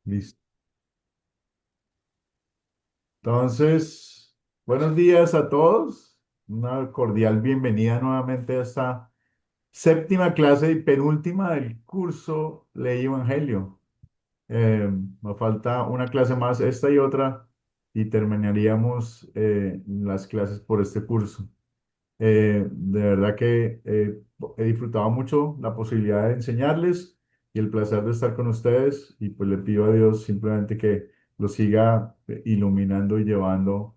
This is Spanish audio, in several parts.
Listo. Entonces, buenos días a todos. Una cordial bienvenida nuevamente a esta séptima clase y penúltima del curso Ley y Evangelio. Nos falta una clase más, esta y otra, y terminaríamos las clases por este curso. De verdad que he disfrutado mucho la posibilidad de enseñarles y el placer de estar con ustedes y pues le pido a Dios simplemente que los siga iluminando y llevando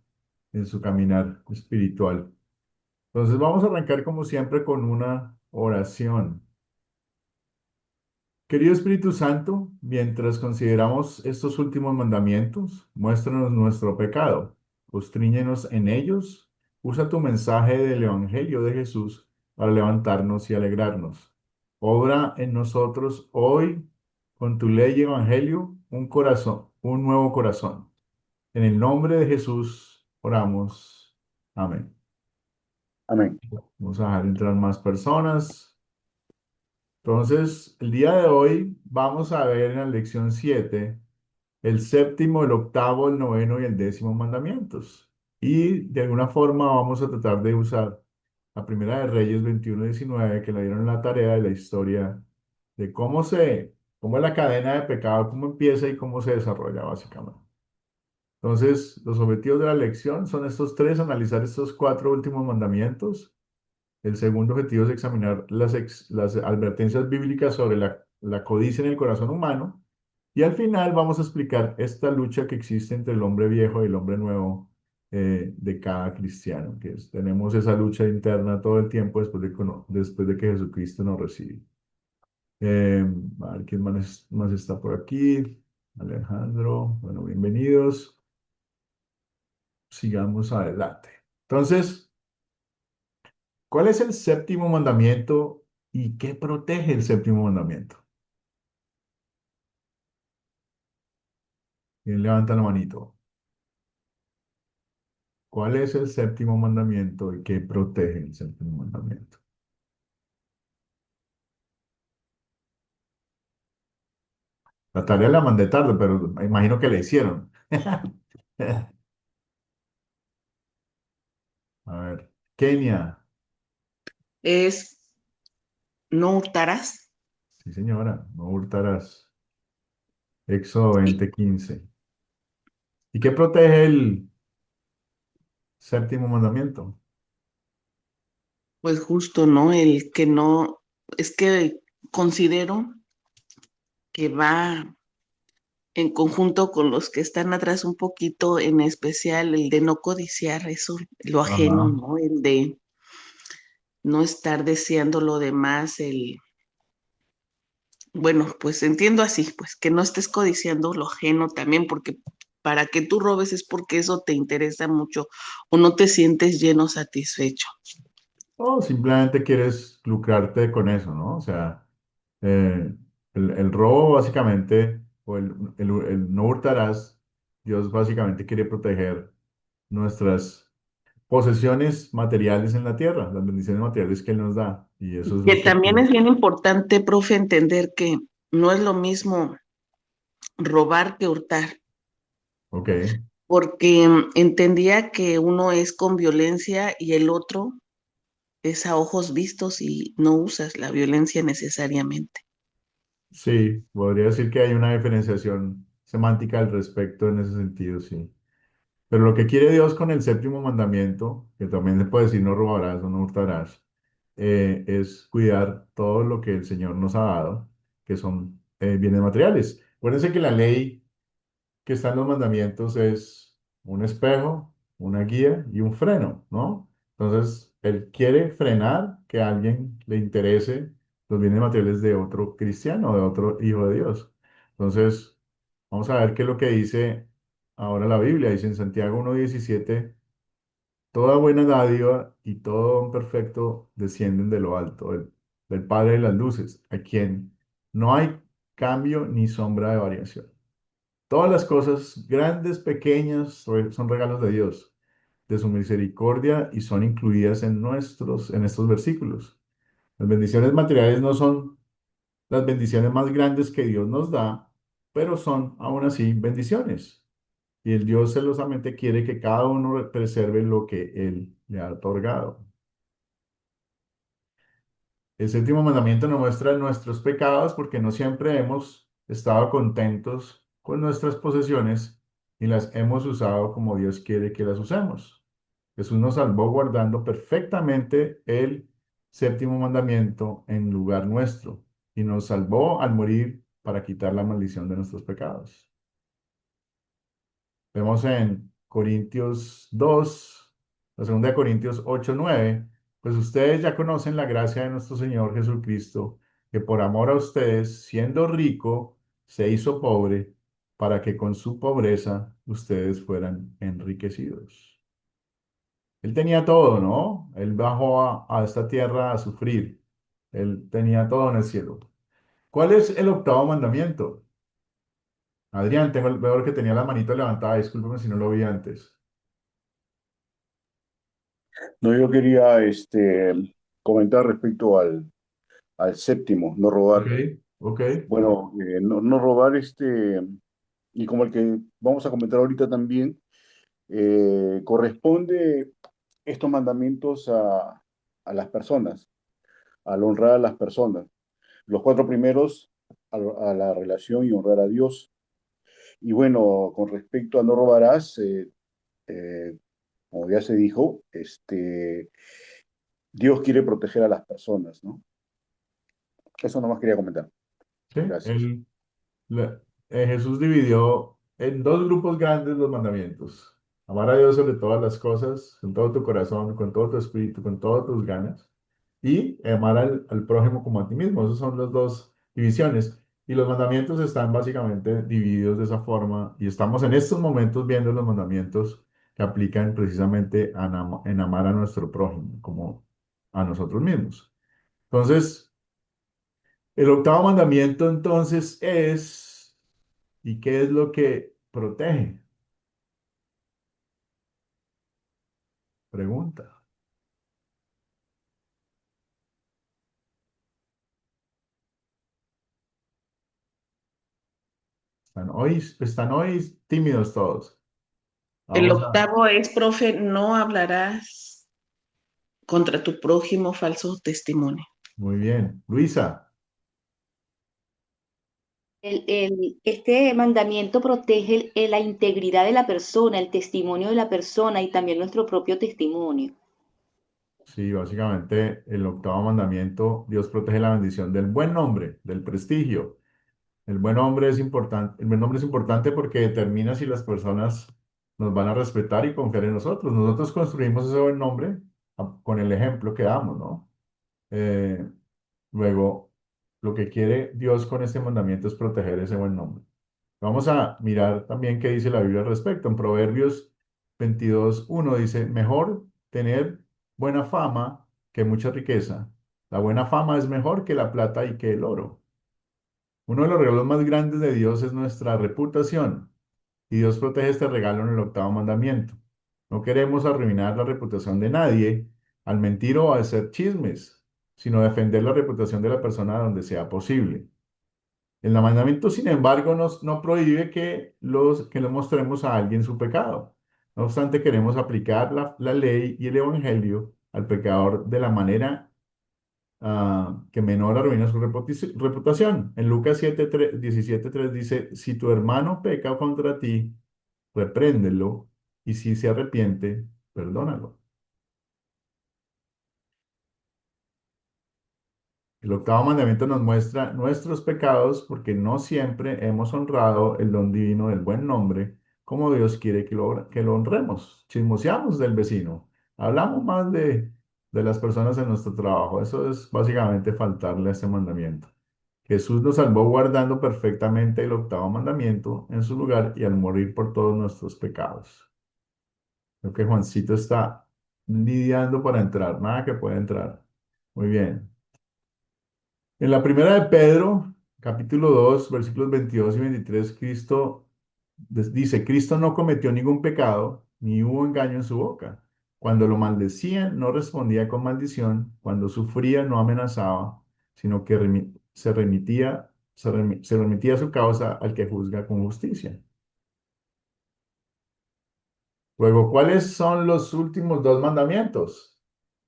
en su caminar espiritual. Entonces vamos a arrancar como siempre con una oración. Querido Espíritu Santo, mientras consideramos estos últimos mandamientos, muéstranos nuestro pecado, constríñenos en ellos, usa tu mensaje del Evangelio de Jesús para levantarnos y alegrarnos. Obra en nosotros hoy, con tu ley y Evangelio, un corazón, un nuevo corazón. En el nombre de Jesús oramos. Amén. Amén. Vamos a dejar entrar más personas. Entonces, el día de hoy vamos a ver en la lección 7 el séptimo, el octavo, el noveno y el décimo mandamientos. Y de alguna forma vamos a tratar de usar la Primera de Reyes 21-19 que le dieron la tarea de la historia de cómo es la cadena de pecado, cómo empieza y cómo se desarrolla básicamente. Entonces, los objetivos de la lección son estos tres: analizar estos cuatro últimos mandamientos. El segundo objetivo es examinar las advertencias bíblicas sobre la codicia en el corazón humano. Y al final vamos a explicar esta lucha que existe entre el hombre viejo y el hombre nuevo de cada cristiano, tenemos esa lucha interna todo el tiempo después de que Jesucristo nos recibe. A ver quién más está por aquí. Alejandro, bueno, bienvenidos. Sigamos adelante. Entonces, ¿cuál es el séptimo mandamiento y qué protege el séptimo mandamiento? ¿Quién levanta la manito? ¿Cuál es el séptimo mandamiento y qué protege el séptimo mandamiento? La tarea la mandé tarde, pero me imagino que la hicieron. A ver, Kenia. Es no hurtarás. Sí, señora, no hurtarás. Éxodo Y 20:15. ¿Y qué protege el séptimo mandamiento? pues justo, ¿no? El que no, es que considero que va en conjunto con los que están atrás un poquito, en especial el de no codiciar eso, lo ajeno, Ajá. ¿no? El de no estar deseando lo demás, bueno, pues entiendo así, pues que no estés codiciando lo ajeno también, porque para que tú robes es porque eso te interesa mucho o no te sientes lleno satisfecho. O simplemente quieres lucrarte con eso, ¿no? O sea, eh, el robo básicamente, o el no hurtarás, Dios básicamente quiere proteger nuestras posesiones materiales en la tierra, las bendiciones materiales que Él nos da. Y eso es Que lo que también quiere. es bien importante, profe, entender que no es lo mismo robar que hurtar, Ok, porque entendía que uno es con violencia y el otro es a ojos vistos y no usas la violencia necesariamente. sí, podría decir que hay una diferenciación semántica al respecto en ese sentido, sí. Pero lo que quiere Dios con el séptimo mandamiento, que también se puede decir no robarás o no hurtarás, es cuidar todo lo que el Señor nos ha dado, que son bienes materiales. Acuérdense que la ley que está en los mandamientos es un espejo, una guía y un freno, ¿no? Entonces, Él quiere frenar que a alguien le interese los bienes materiales de otro cristiano, de otro hijo de Dios. Entonces, vamos a ver qué es lo que dice ahora la Biblia. Dice en Santiago 1:17: toda buena dádiva y todo don perfecto descienden de lo alto, del Padre de las luces, a quien no hay cambio ni sombra de variación. Todas las cosas, grandes, pequeñas, son regalos de Dios, de su misericordia, y son incluidas en estos versículos. Las bendiciones materiales no son las bendiciones más grandes que Dios nos da, pero son aún así bendiciones. Y el Dios celosamente quiere que cada uno preserve lo que Él le ha otorgado. El séptimo mandamiento nos muestra nuestros pecados porque no siempre hemos estado contentos con nuestras posesiones y las hemos usado como Dios quiere que las usemos. Jesús nos salvó guardando perfectamente el séptimo mandamiento en lugar nuestro y nos salvó al morir para quitar la maldición de nuestros pecados. Vemos en Corintios 2, la segunda de Corintios 8:9, pues ustedes ya conocen la gracia de nuestro Señor Jesucristo, que por amor a ustedes, siendo rico, se hizo pobre, para que con su pobreza ustedes fueran enriquecidos. Él tenía todo, ¿no? Él bajó a esta tierra a sufrir. Él tenía todo en el cielo. ¿Cuál es el octavo mandamiento? Adrián, veo que tenía la manito levantada, discúlpeme si no lo vi antes. No, yo quería comentar respecto al séptimo, no Ok, robar. ok, Bueno, no robar, y como el que vamos a comentar ahorita también, corresponde estos mandamientos a las personas, al honrar a las personas. Los cuatro primeros a la relación y honrar a Dios. Y bueno, con respecto a no robarás, eh, como ya se dijo, Dios quiere proteger a las personas, ¿no? Eso nomás quería comentar. sí. Gracias. La- Jesús dividió en dos grupos grandes los mandamientos. Amar a Dios sobre todas las cosas, con todo tu corazón, con todo tu espíritu, con todas tus ganas. Y amar al prójimo como a ti mismo. Esas son las dos divisiones. Y los mandamientos están básicamente divididos de esa forma. Y estamos en estos momentos viendo los mandamientos que aplican precisamente en amar a nuestro prójimo como a nosotros mismos. Entonces, el octavo mandamiento entonces es, ¿y qué es lo que protege? Pregunta. Están hoy tímidos todos. El Vamos a, octavo es, profe, no hablarás contra tu prójimo falso testimonio. muy bien. Luisa, Este mandamiento protege la integridad de la persona, el testimonio de la persona y también nuestro propio testimonio. sí, básicamente el octavo mandamiento, Dios protege la bendición del buen nombre, del prestigio. El buen nombre es importante, el buen nombre es importante porque determina si las personas nos van a respetar y confiar en nosotros. Nosotros construimos ese buen nombre con el ejemplo que damos, ¿no? Eh, Luego, lo que quiere Dios con este mandamiento es proteger ese buen nombre. Vamos a mirar también qué dice la Biblia al respecto. En Proverbios 22:1 dice, mejor tener buena fama que mucha riqueza. La buena fama es mejor que la plata y que el oro. Uno de los regalos más grandes de Dios es nuestra reputación. Y Dios protege este regalo en el octavo mandamiento. No queremos arruinar la reputación de nadie al mentir o hacer chismes, sino defender la reputación de la persona donde sea posible. El mandamiento, sin embargo, no prohíbe que le mostremos a alguien su pecado. No obstante, queremos aplicar la ley y el evangelio al pecador de la manera que menor arruina su reputación. En Lucas 17:3 dice, si tu hermano peca contra ti, repréndelo, y si se arrepiente, perdónalo. El octavo mandamiento nos muestra nuestros pecados porque no siempre hemos honrado el don divino del buen nombre como Dios quiere que lo honremos. Chismoseamos del vecino, hablamos más de las personas en nuestro trabajo. Eso es básicamente faltarle a este mandamiento. Jesús nos salvó guardando perfectamente el octavo mandamiento en su lugar y al morir por todos nuestros pecados. Creo que Juancito está lidiando para entrar, nada que puede entrar. Muy bien. En la primera de Pedro, capítulo 2 versículos 22 y 23 Cristo dice, Cristo no cometió ningún pecado, ni hubo engaño en su boca. Cuando lo maldecían, no respondía con maldición. Cuando sufría, no amenazaba, sino que se remitía. se remitía su causa al que juzga con justicia. Luego, ¿cuáles son los últimos dos mandamientos?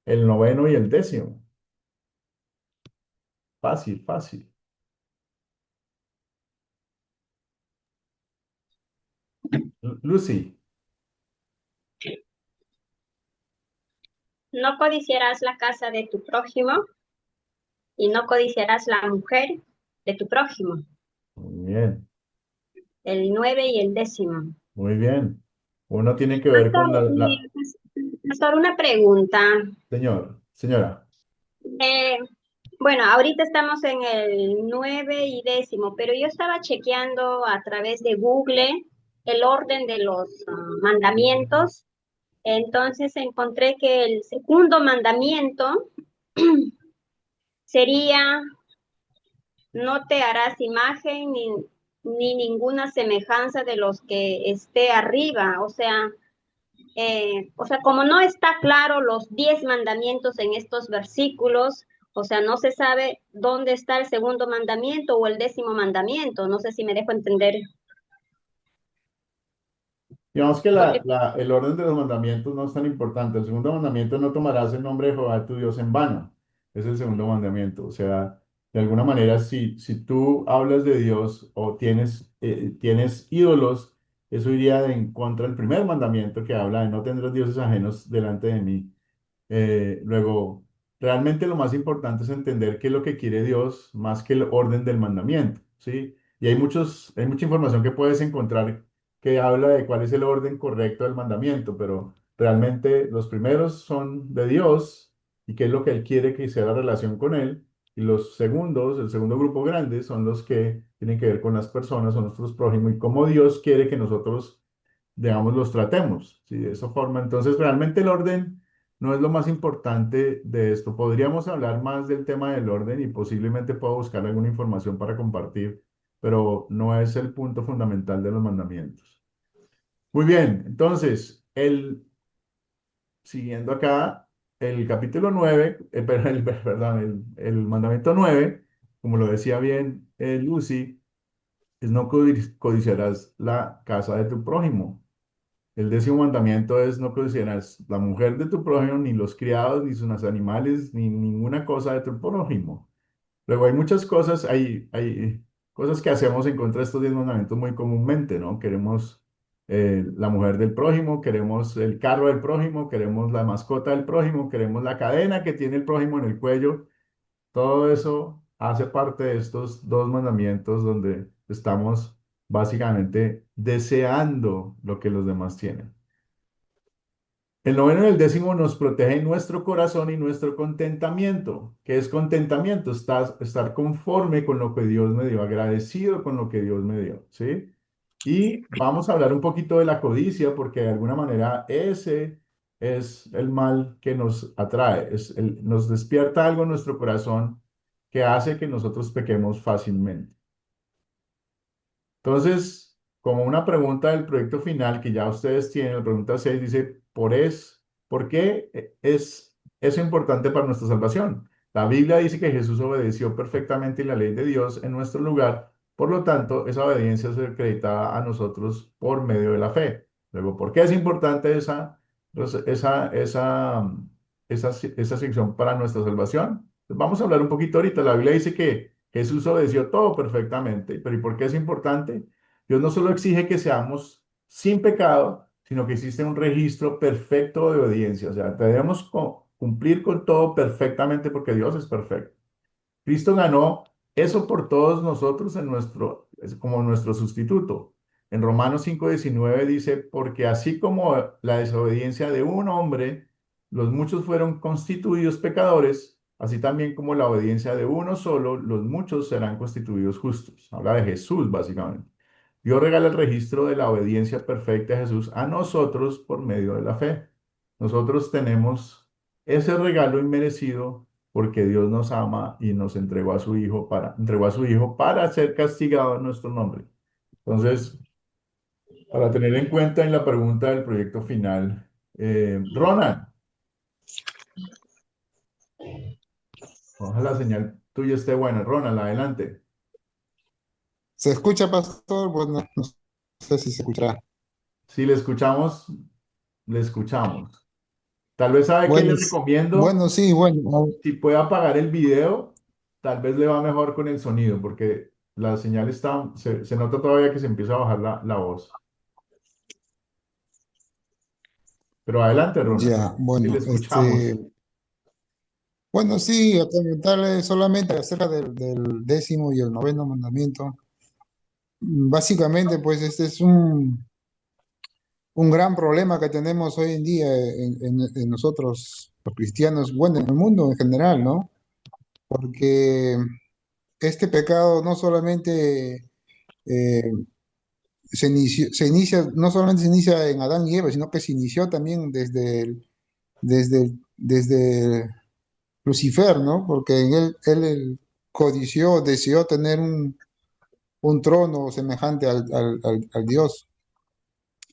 El noveno y el décimo. Fácil, fácil. Lucy, No codiciarás la casa de tu prójimo y no codiciarás la mujer de tu prójimo. muy bien, El 9 y el 10. muy bien. Uno tiene que ver con Pastor, la... pastor, una pregunta. Señora, Eh, bueno, ahorita estamos en el 9 y 10, pero yo estaba chequeando a través de Google el orden de los mandamientos. Entonces encontré que el segundo mandamiento sería: no te harás imagen ni ninguna semejanza de los que esté arriba. O sea, como no está claro los 10 mandamientos en estos versículos, o sea, no se sabe dónde está el segundo mandamiento o el 10.º mandamiento. No sé si me dejo entender. digamos que Porque, el orden de los mandamientos no es tan importante. El segundo mandamiento: no tomarás el nombre de Jehová tu Dios en vano. Es el segundo mandamiento. O sea, de alguna manera, si tú hablas de Dios o tienes ídolos, eso iría en contra del primer mandamiento que habla de no tendrás dioses ajenos delante de mí. Luego, realmente lo más importante es entender qué es lo que quiere Dios más que el orden del mandamiento, ¿sí? Y hay mucha información que puedes encontrar que habla de cuál es el orden correcto del mandamiento, pero realmente los primeros son de Dios y qué es lo que Él quiere que sea la relación con Él. Y los segundos, el segundo grupo grande, son los que tienen que ver con las personas, son nuestros prójimos y cómo Dios quiere que nosotros, digamos, los tratemos, ¿sí? De esa forma. Entonces, realmente el orden no es lo más importante de esto. Podríamos hablar más del tema del orden y posiblemente puedo buscar alguna información para compartir, pero no es el punto fundamental de los mandamientos. Muy bien, entonces, siguiendo acá, el capítulo 9, el mandamiento 9, como lo decía bien Lucy, es: no codiciarás la casa de tu prójimo. El 10.º mandamiento es: no codiciarás la mujer de tu prójimo, ni los criados, ni sus animales, ni ninguna cosa de tu prójimo. Luego hay muchas cosas, hay cosas que hacemos en contra de estos 10 mandamientos muy comúnmente, ¿no? Queremos la mujer del prójimo, queremos el carro del prójimo, queremos la mascota del prójimo, queremos la cadena que tiene el prójimo en el cuello. Todo eso hace parte de estos dos mandamientos donde estamos básicamente deseando lo que los demás tienen. El noveno y el décimo nos protegen nuestro corazón y nuestro contentamiento. ¿Qué es contentamiento? Estar conforme con lo que Dios me dio, agradecido con lo que Dios me dio, ¿sí? Y vamos a hablar un poquito de la codicia, porque de alguna manera ese es el mal que nos atrae, nos despierta algo en nuestro corazón que hace que nosotros pequemos fácilmente. Entonces, como una pregunta del proyecto final que ya ustedes tienen, la pregunta 6 dice: ¿por qué es eso importante para nuestra salvación? La Biblia dice que Jesús obedeció perfectamente la ley de Dios en nuestro lugar, por lo tanto, esa obediencia es acreditada a nosotros por medio de la fe. Luego, ¿por qué es importante pues, esa sección para nuestra salvación? Pues vamos a hablar un poquito ahorita. La Biblia dice que Jesús obedeció todo perfectamente, pero ¿y por qué es importante? Dios no solo exige que seamos sin pecado, sino que existe un registro perfecto de obediencia. O sea, debemos cumplir con todo perfectamente porque Dios es perfecto. Cristo ganó eso por todos nosotros como nuestro sustituto. En Romanos 5:19 dice: porque así como la desobediencia de un hombre, los muchos fueron constituidos pecadores, así también como la obediencia de uno solo, los muchos serán constituidos justos. Habla de Jesús, básicamente. Dios regala el registro de la obediencia perfecta de Jesús a nosotros por medio de la fe. Nosotros tenemos ese regalo inmerecido porque Dios nos ama y nos entregó a su hijo para ser castigado en nuestro nombre. Entonces, para tener en cuenta en la pregunta del proyecto final, Ronald, ojalá la señal tuya esté buena. Ronald, adelante. ¿Se escucha, pastor? Bueno, no sé si se escuchará. Si le escuchamos, le escuchamos. Tal vez sabe que Bueno, le recomiendo, bueno, sí, bueno. si puede apagar el video, tal vez le va mejor con el sonido, porque la señal está, se nota todavía que se empieza a bajar la voz. Pero adelante, Ronald, Ya, si le bueno, escuchamos. bueno, sí, a comentarle solamente acerca del décimo y el noveno mandamiento. Básicamente, pues este es un gran problema que tenemos hoy en día en nosotros, los cristianos, bueno, en el mundo en general, ¿no? Porque este pecado no solamente eh, no solamente se inicia en Adán y Eva, sino que se inició también desde Lucifer, ¿no? Porque en él codició, deseó tener un trono semejante al Dios.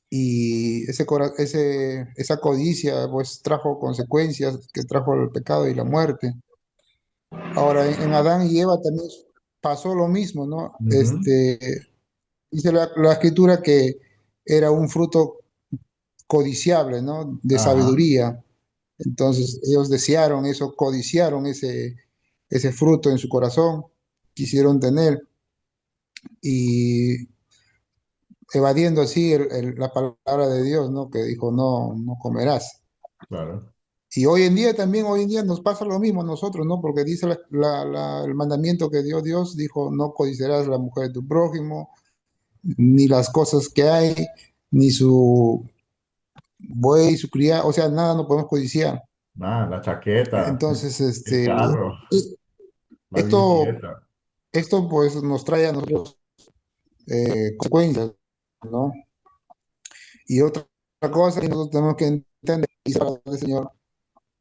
Y esa codicia pues trajo consecuencias que trajo el pecado y la muerte. Ahora, en Adán y Eva también pasó lo mismo, ¿no? Ujú. Dice la escritura que era un fruto codiciable, ¿no? De Ajá, sabiduría. Entonces ellos desearon eso, codiciaron ese fruto en su corazón, quisieron tener y evadiendo así la palabra de Dios, ¿no? Que dijo, no, no comerás. claro. Y hoy en día también, hoy en día nos pasa lo mismo a nosotros, ¿no? Porque dice el mandamiento que dio Dios, dijo, no codiciarás la mujer de tu prójimo, ni las cosas que hay, ni su buey, su cría, o sea, nada no podemos codiciar. Ah, la chaqueta, Entonces, el carro, e- la esto, bicicleta. esto pues nos trae a nosotros consecuencias, ¿no? Y otra cosa que nosotros tenemos que entender, y saber del Señor,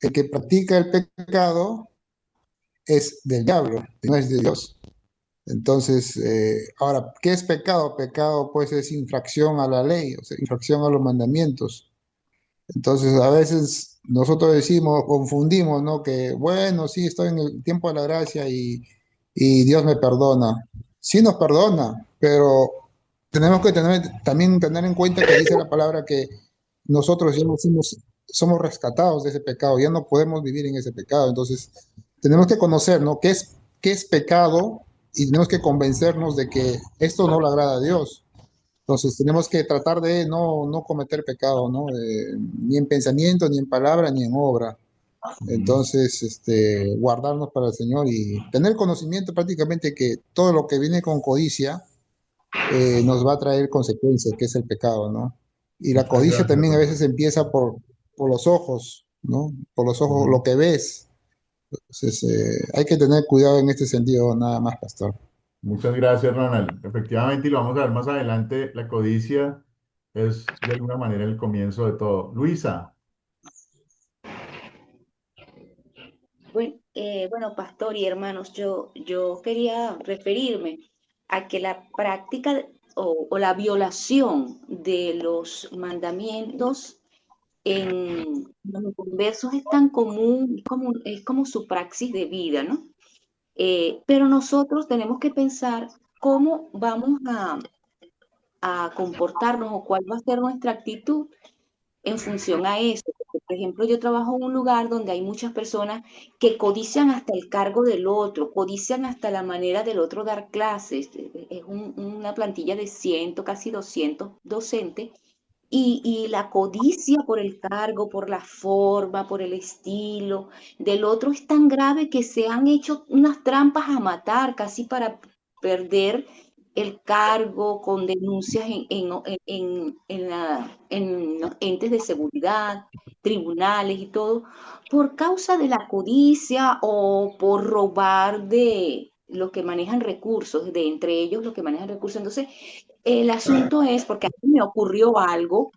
el que practica el pecado es del diablo, no es de Dios. Entonces, ahora, ¿qué es pecado? Pecado pues es infracción a la ley, o sea, infracción a los mandamientos. Entonces, a veces nosotros decimos, confundimos, ¿no? Que, bueno, sí, estoy en el tiempo de la gracia y Dios me perdona. Sí nos perdona, pero tenemos que también tener en cuenta que dice la palabra que nosotros ya no somos rescatados de ese pecado, ya no podemos vivir en ese pecado. Entonces, tenemos que conocer, ¿no? ¿Qué es pecado? Y tenemos que convencernos de que esto no le agrada a Dios. Entonces tenemos que tratar de no cometer pecado, ¿no? Ni en pensamiento, ni en palabra, ni en obra. Ujú. Entonces, guardarnos para el Señor y tener conocimiento prácticamente que todo lo que viene con codicia nos va a traer consecuencias, que es el pecado, ¿no? Y la Muchas codicia gracias, también a Ronald. veces empieza por los ojos, ¿no? Por los ojos, Ujú. lo que ves. Entonces, hay que tener cuidado en este sentido, nada más, pastor. Muchas gracias, Ronald. Efectivamente, y lo vamos a ver más adelante, la codicia es de alguna manera el comienzo de todo. Luisa, Bueno, pastor y hermanos, yo quería referirme a que la práctica o la violación de los mandamientos en los conversos es tan común, es como su praxis de vida, ¿no? Pero nosotros tenemos que pensar cómo vamos a comportarnos o cuál va a ser nuestra actitud en función a eso. Porque, por ejemplo, yo trabajo en un lugar donde hay muchas personas que codician hasta el cargo del otro, codician hasta la manera del otro dar clases. Es una plantilla de 100, casi 200 docentes. Y la codicia por el cargo, por la forma, por el estilo del otro es tan grave que se han hecho unas trampas a matar casi para perder el cargo con denuncias en los entes de seguridad, tribunales y todo, por causa de la codicia o por robar de los que manejan recursos, de entre ellos los que manejan recursos. Entonces, el asunto es, porque a mí me ocurrió algo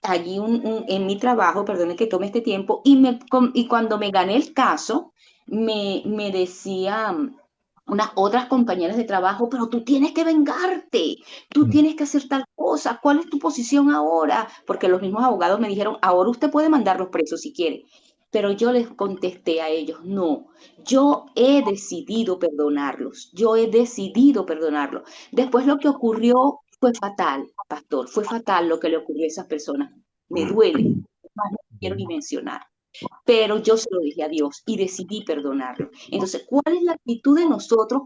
allí en mi trabajo, perdone que tome este tiempo, y cuando me gané el caso, me decían unas otras compañeras de trabajo, pero tú tienes que vengarte, tú tienes que hacer tal cosa, ¿cuál es tu posición ahora? Porque los mismos abogados me dijeron, ahora usted puede mandarlos presos si quiere. Pero yo les contesté a ellos, no, yo he decidido perdonarlos, yo he decidido perdonarlos. Después lo que ocurrió fue fatal, pastor, fue fatal lo que le ocurrió a esas personas. Me duele, más no quiero ni mencionar, pero yo se lo dije a Dios y decidí perdonarlo. Entonces, ¿cuál es la actitud de nosotros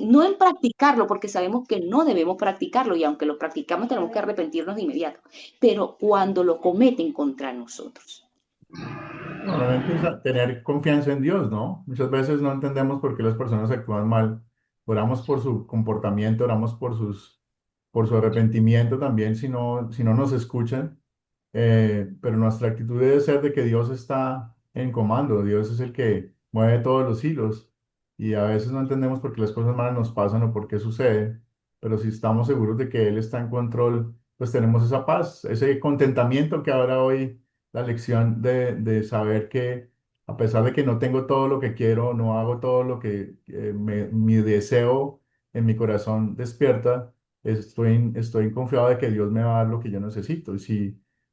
no en practicarlo, porque sabemos que no debemos practicarlo y aunque lo practicamos tenemos que arrepentirnos de inmediato, pero cuando lo cometen contra nosotros? Normalmente es tener confianza en Dios, ¿no? Muchas veces no entendemos por qué las personas actúan mal. Oramos por su comportamiento, oramos por su arrepentimiento también, si no nos escuchan. Pero nuestra actitud debe ser de que Dios está en comando, Dios es el que mueve todos los hilos y a veces no entendemos por qué las cosas malas nos pasan o por qué suceden, pero si estamos seguros de que Él está en control, pues tenemos esa paz, ese contentamiento que ahora hoy la lección de saber que a pesar de que no tengo todo lo que quiero, no hago todo lo que mi deseo en mi corazón despierta, estoy confiado de que Dios me va a dar lo que yo necesito. Y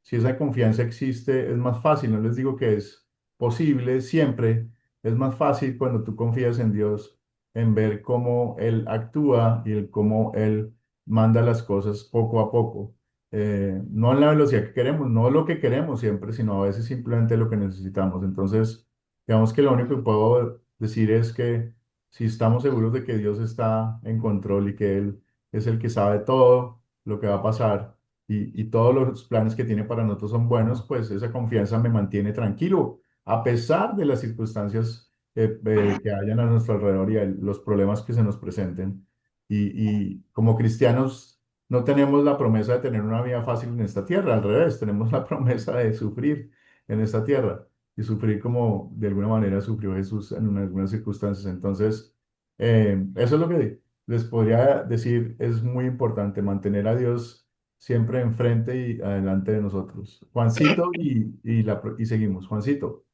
si esa confianza existe, es más fácil. No les digo que es posible siempre, es más fácil cuando tú confías en Dios, en ver cómo Él actúa y cómo Él manda las cosas poco a poco. No en la velocidad que queremos, no lo que queremos siempre, sino a veces simplemente lo que necesitamos. Entonces, digamos que lo único que puedo decir es que si estamos seguros de que Dios está en control y que Él es el que sabe todo lo que va a pasar y todos los planes que tiene para nosotros son buenos, pues esa confianza me mantiene tranquilo, a pesar de las circunstancias que hayan a nuestro alrededor y los problemas que se nos presenten. Y como cristianos no tenemos la promesa de tener una vida fácil en esta tierra, al revés, tenemos la promesa de sufrir en esta tierra y sufrir como de alguna manera sufrió Jesús en algunas circunstancias. Entonces, eso es lo que les podría decir, es muy importante mantener a Dios siempre enfrente y adelante de nosotros. Juancito y seguimos. Juancito.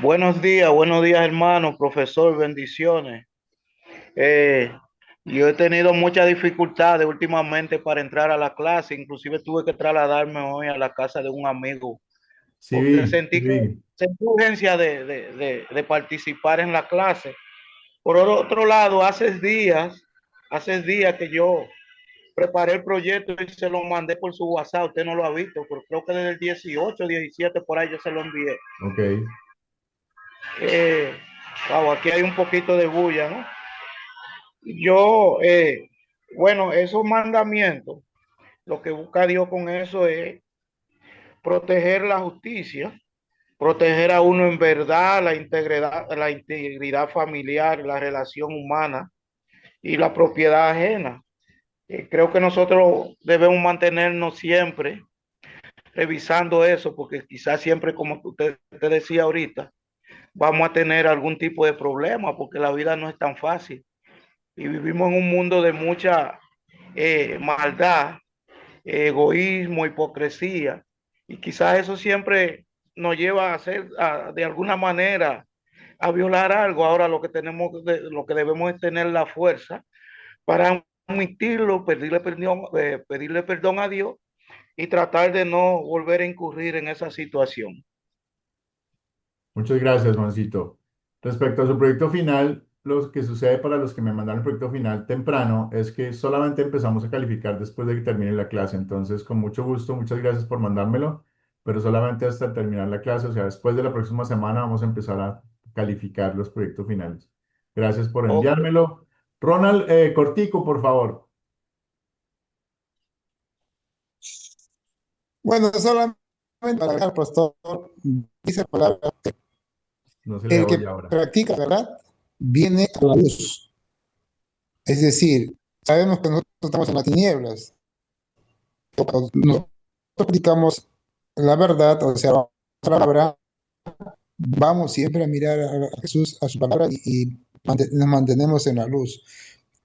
Buenos días hermano, profesor, bendiciones. Eh, yo he tenido muchas dificultades últimamente para entrar a la clase, inclusive tuve que trasladarme hoy a la casa de un amigo Sí, porque sí, vi. sentí urgencia de participar en la clase. Por otro lado, hace días que yo preparé el proyecto y se lo mandé por su WhatsApp, usted no lo ha visto, pero creo que desde el 18, 17 por ahí yo se lo envié. Ok. Wow, aquí hay un poquito de bulla, ¿no? Yo, bueno, esos mandamientos, lo que busca Dios con eso es proteger la justicia, proteger a uno en verdad, la integridad familiar, la relación humana y la propiedad ajena. Creo que nosotros debemos mantenernos siempre revisando eso, porque quizás siempre, como usted te decía ahorita, vamos a tener algún tipo de problema, porque la vida no es tan fácil. Y vivimos en un mundo de mucha maldad, egoísmo, hipocresía, y quizás eso siempre nos lleva a hacer, de alguna manera, a violar algo. Ahora lo que debemos es tener la fuerza para admitirlo, pedirle perdón a Dios y tratar de no volver a incurrir en esa situación. Muchas gracias, Juancito. Respecto a su proyecto final, lo que sucede para los que me mandaron el proyecto final temprano es que solamente empezamos a calificar después de que termine la clase. Entonces, con mucho gusto, muchas gracias por mandármelo, pero solamente hasta terminar la clase, o sea, después de la próxima semana vamos a empezar a calificar los proyectos finales. Gracias por Ok. enviármelo. Ronald, cortico, por favor. Bueno, solamente para agregar, pastor, dice la palabra, No se le el que oye ahora. practica la verdad viene a la luz. Es decir, sabemos que nosotros estamos en las tinieblas. Cuando nosotros practicamos la verdad, o sea, la palabra, vamos siempre a mirar a Jesús, a su palabra y nos mantenemos en la luz.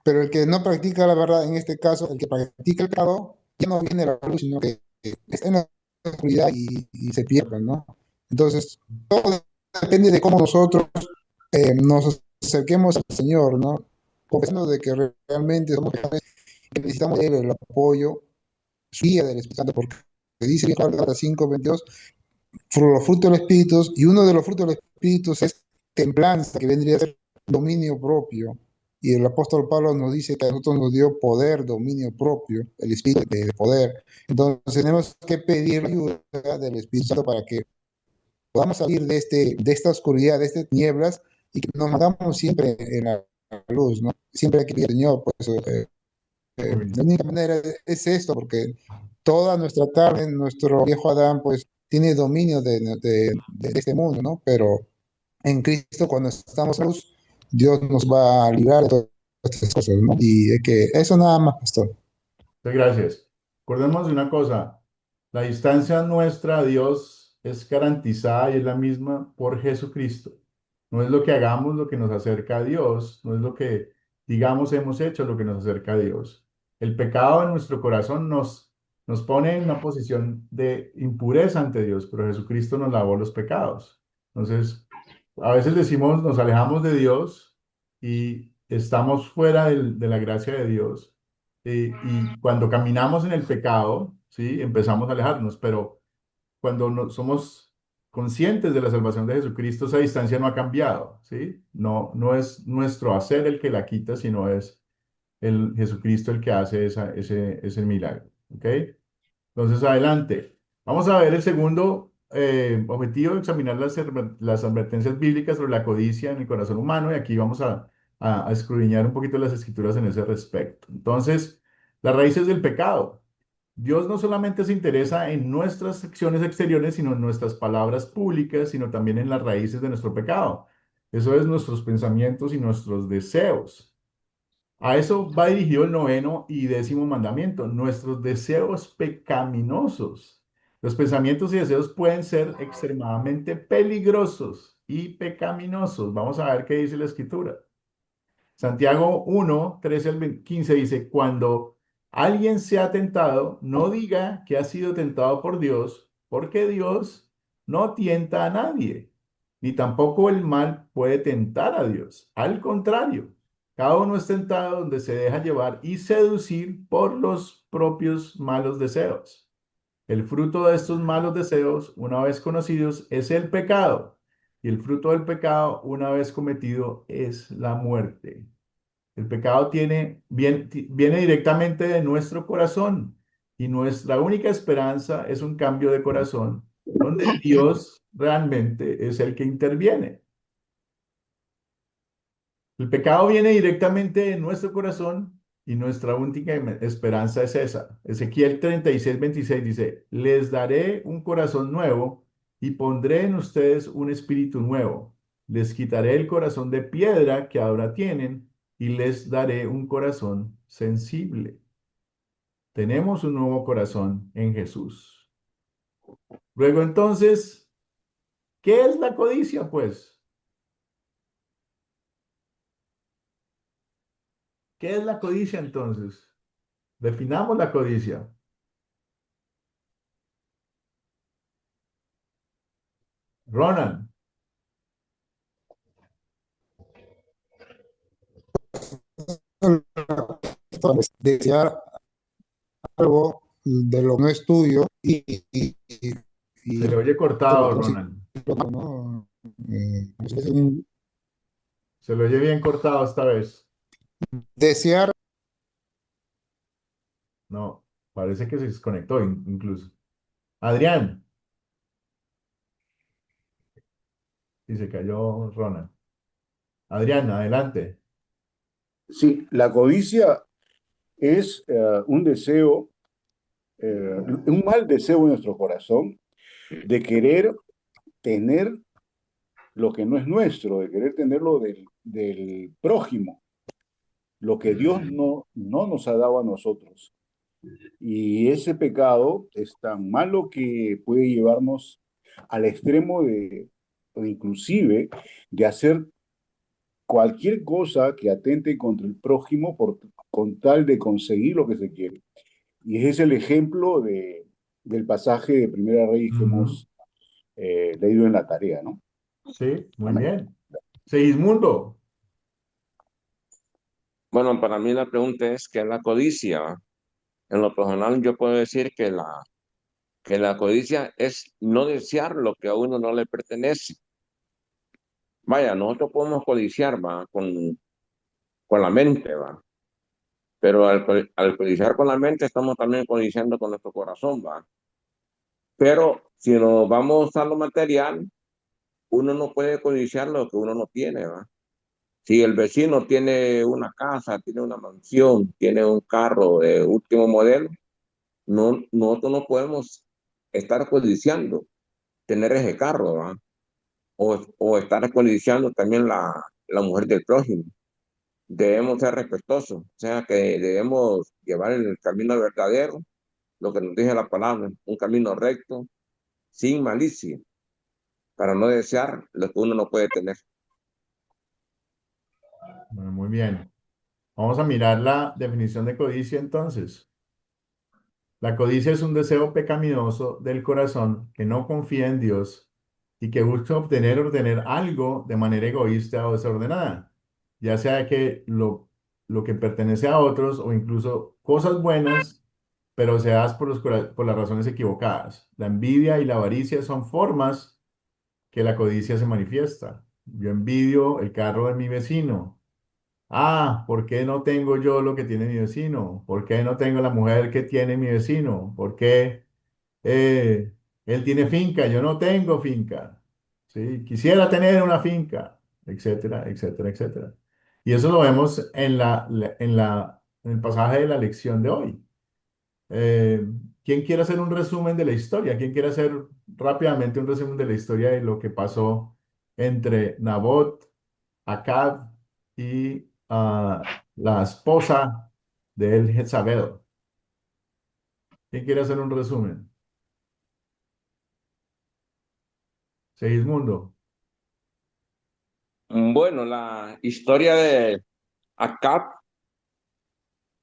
Pero el que no practica la verdad, en este caso, el que practica el pecado, ya no viene a la luz, sino que está en la oscuridad y se pierde, ¿no? Entonces, todo depende de cómo nosotros nos acerquemos al Señor, ¿no? Confesando de que realmente somos pecadores y necesitamos el apoyo, su guía del Espíritu Santo, porque dice en Gálatas 5:22 los frutos del Espíritu, y uno de los frutos del Espíritu es templanza, que vendría a ser dominio propio. Y el apóstol Pablo nos dice que a nosotros nos dio poder, dominio propio, el Espíritu de poder. Entonces tenemos que pedir ayuda del Espíritu Santo para que podamos salir de esta oscuridad, de estas tinieblas, y que nos mantengamos siempre en la luz, ¿no? Siempre hay que pedir al Señor, pues Muy la bien. única manera es esto, porque toda nuestra carne, nuestro viejo Adán, pues tiene dominio de este mundo, ¿no? Pero en Cristo, cuando estamos en luz, Dios nos va a librar de todas estas cosas, ¿no? Y es que eso nada más, pastor. Muchas gracias. Acordemos de una cosa, la distancia nuestra a Dios es garantizada y es la misma por Jesucristo. No es lo que hagamos lo que nos acerca a Dios, no es lo que digamos hemos hecho lo que nos acerca a Dios. El pecado en nuestro corazón nos pone en una posición de impureza ante Dios, pero Jesucristo nos lavó los pecados. Entonces, a veces decimos, nos alejamos de Dios y estamos fuera de la gracia de Dios y cuando caminamos en el pecado, ¿sí? Empezamos a alejarnos, pero cuando somos conscientes de la salvación de Jesucristo, esa distancia no ha cambiado, ¿sí? No es nuestro hacer el que la quita, sino es el Jesucristo el que hace ese milagro, ¿ok? Entonces, adelante. Vamos a ver el segundo objetivo, examinar las advertencias bíblicas sobre la codicia en el corazón humano, y aquí vamos a escudriñar un poquito las escrituras en ese respecto. Entonces, las raíces del pecado. Dios no solamente se interesa en nuestras acciones exteriores, sino en nuestras palabras públicas, sino también en las raíces de nuestro pecado. Eso es nuestros pensamientos y nuestros deseos. A eso va dirigido el noveno y décimo mandamiento, nuestros deseos pecaminosos. Los pensamientos y deseos pueden ser extremadamente peligrosos y pecaminosos. Vamos a ver qué dice la escritura. Santiago 1, 13 al 15 dice, cuando alguien sea tentado, no diga que ha sido tentado por Dios, porque Dios no tienta a nadie, ni tampoco el mal puede tentar a Dios. Al contrario, cada uno es tentado donde se deja llevar y seducir por los propios malos deseos. El fruto de estos malos deseos, una vez conocidos, es el pecado, y el fruto del pecado, una vez cometido, es la muerte. El pecado viene directamente de nuestro corazón y nuestra única esperanza es un cambio de corazón donde Dios realmente es el que interviene. El pecado viene directamente de nuestro corazón y nuestra única esperanza es esa. Ezequiel 36:26 dice, les daré un corazón nuevo y pondré en ustedes un espíritu nuevo. Les quitaré el corazón de piedra que ahora tienen y les daré un corazón sensible. Tenemos un nuevo corazón en Jesús. Luego entonces, ¿qué es la codicia, pues? ¿Qué es la codicia entonces? Definamos la codicia. Ronan, Desear algo de lo que no es tuyo se y le oye cortado, conseguirlo, Ronan. ¿no? Es un Se le oye bien cortado esta vez. desear, No, parece que se desconectó incluso. Adrián, y se cayó Ronan. Adrián, adelante. Sí, la codicia es un deseo, un mal deseo en nuestro corazón de querer tener lo que no es nuestro, de querer tener lo del prójimo, lo que Dios no nos ha dado a nosotros. Y ese pecado es tan malo que puede llevarnos al extremo o inclusive de hacer cualquier cosa que atente contra el prójimo con tal de conseguir lo que se quiere. Y ese es el ejemplo del pasaje de Primera Reyes que Ujú. hemos leído en la tarea, ¿no? Sí, muy Amén. bien. Segismundo, Bueno, para mí la pregunta es, ¿qué es la codicia? En lo personal yo puedo decir que que la codicia es no desear lo que a uno no le pertenece. Vaya, nosotros podemos codiciar, va, con la mente, va, pero al codiciar con la mente estamos también codiciando con nuestro corazón, va. Pero si nos vamos a lo material, uno no puede codiciar lo que uno no tiene, va. Si el vecino tiene una casa, tiene una mansión, tiene un carro de último modelo, no, nosotros no podemos estar codiciando tener ese carro, ¿va? O estar codiciando también la mujer del prójimo. Debemos ser respetuosos, o sea que debemos llevar el camino verdadero, lo que nos dice la palabra, un camino recto, sin malicia, para no desear lo que uno no puede tener. Bueno, muy bien. Vamos a mirar la definición de codicia entonces. La codicia es un deseo pecaminoso del corazón que no confía en Dios y que busca obtener algo de manera egoísta o desordenada, ya sea que lo que pertenece a otros o incluso cosas buenas, pero se das por las razones equivocadas. La envidia y la avaricia son formas que la codicia se manifiesta. Yo envidio el carro de mi vecino. Ah, ¿por qué no tengo yo lo que tiene mi vecino? ¿Por qué no tengo la mujer que tiene mi vecino? ¿Por qué él tiene finca? Yo no tengo finca. ¿Sí? Quisiera tener una finca, etcétera, etcétera, etcétera. Y eso lo vemos en el pasaje de la lección de hoy. Eh, ¿Quién quiere hacer un resumen de la historia? ¿Quién quiere hacer rápidamente un resumen de la historia de lo que pasó entre Nabot, Acab y la esposa de él, Jezabel? ¿Quién quiere hacer un resumen? Segismundo. Bueno, la historia de Acab,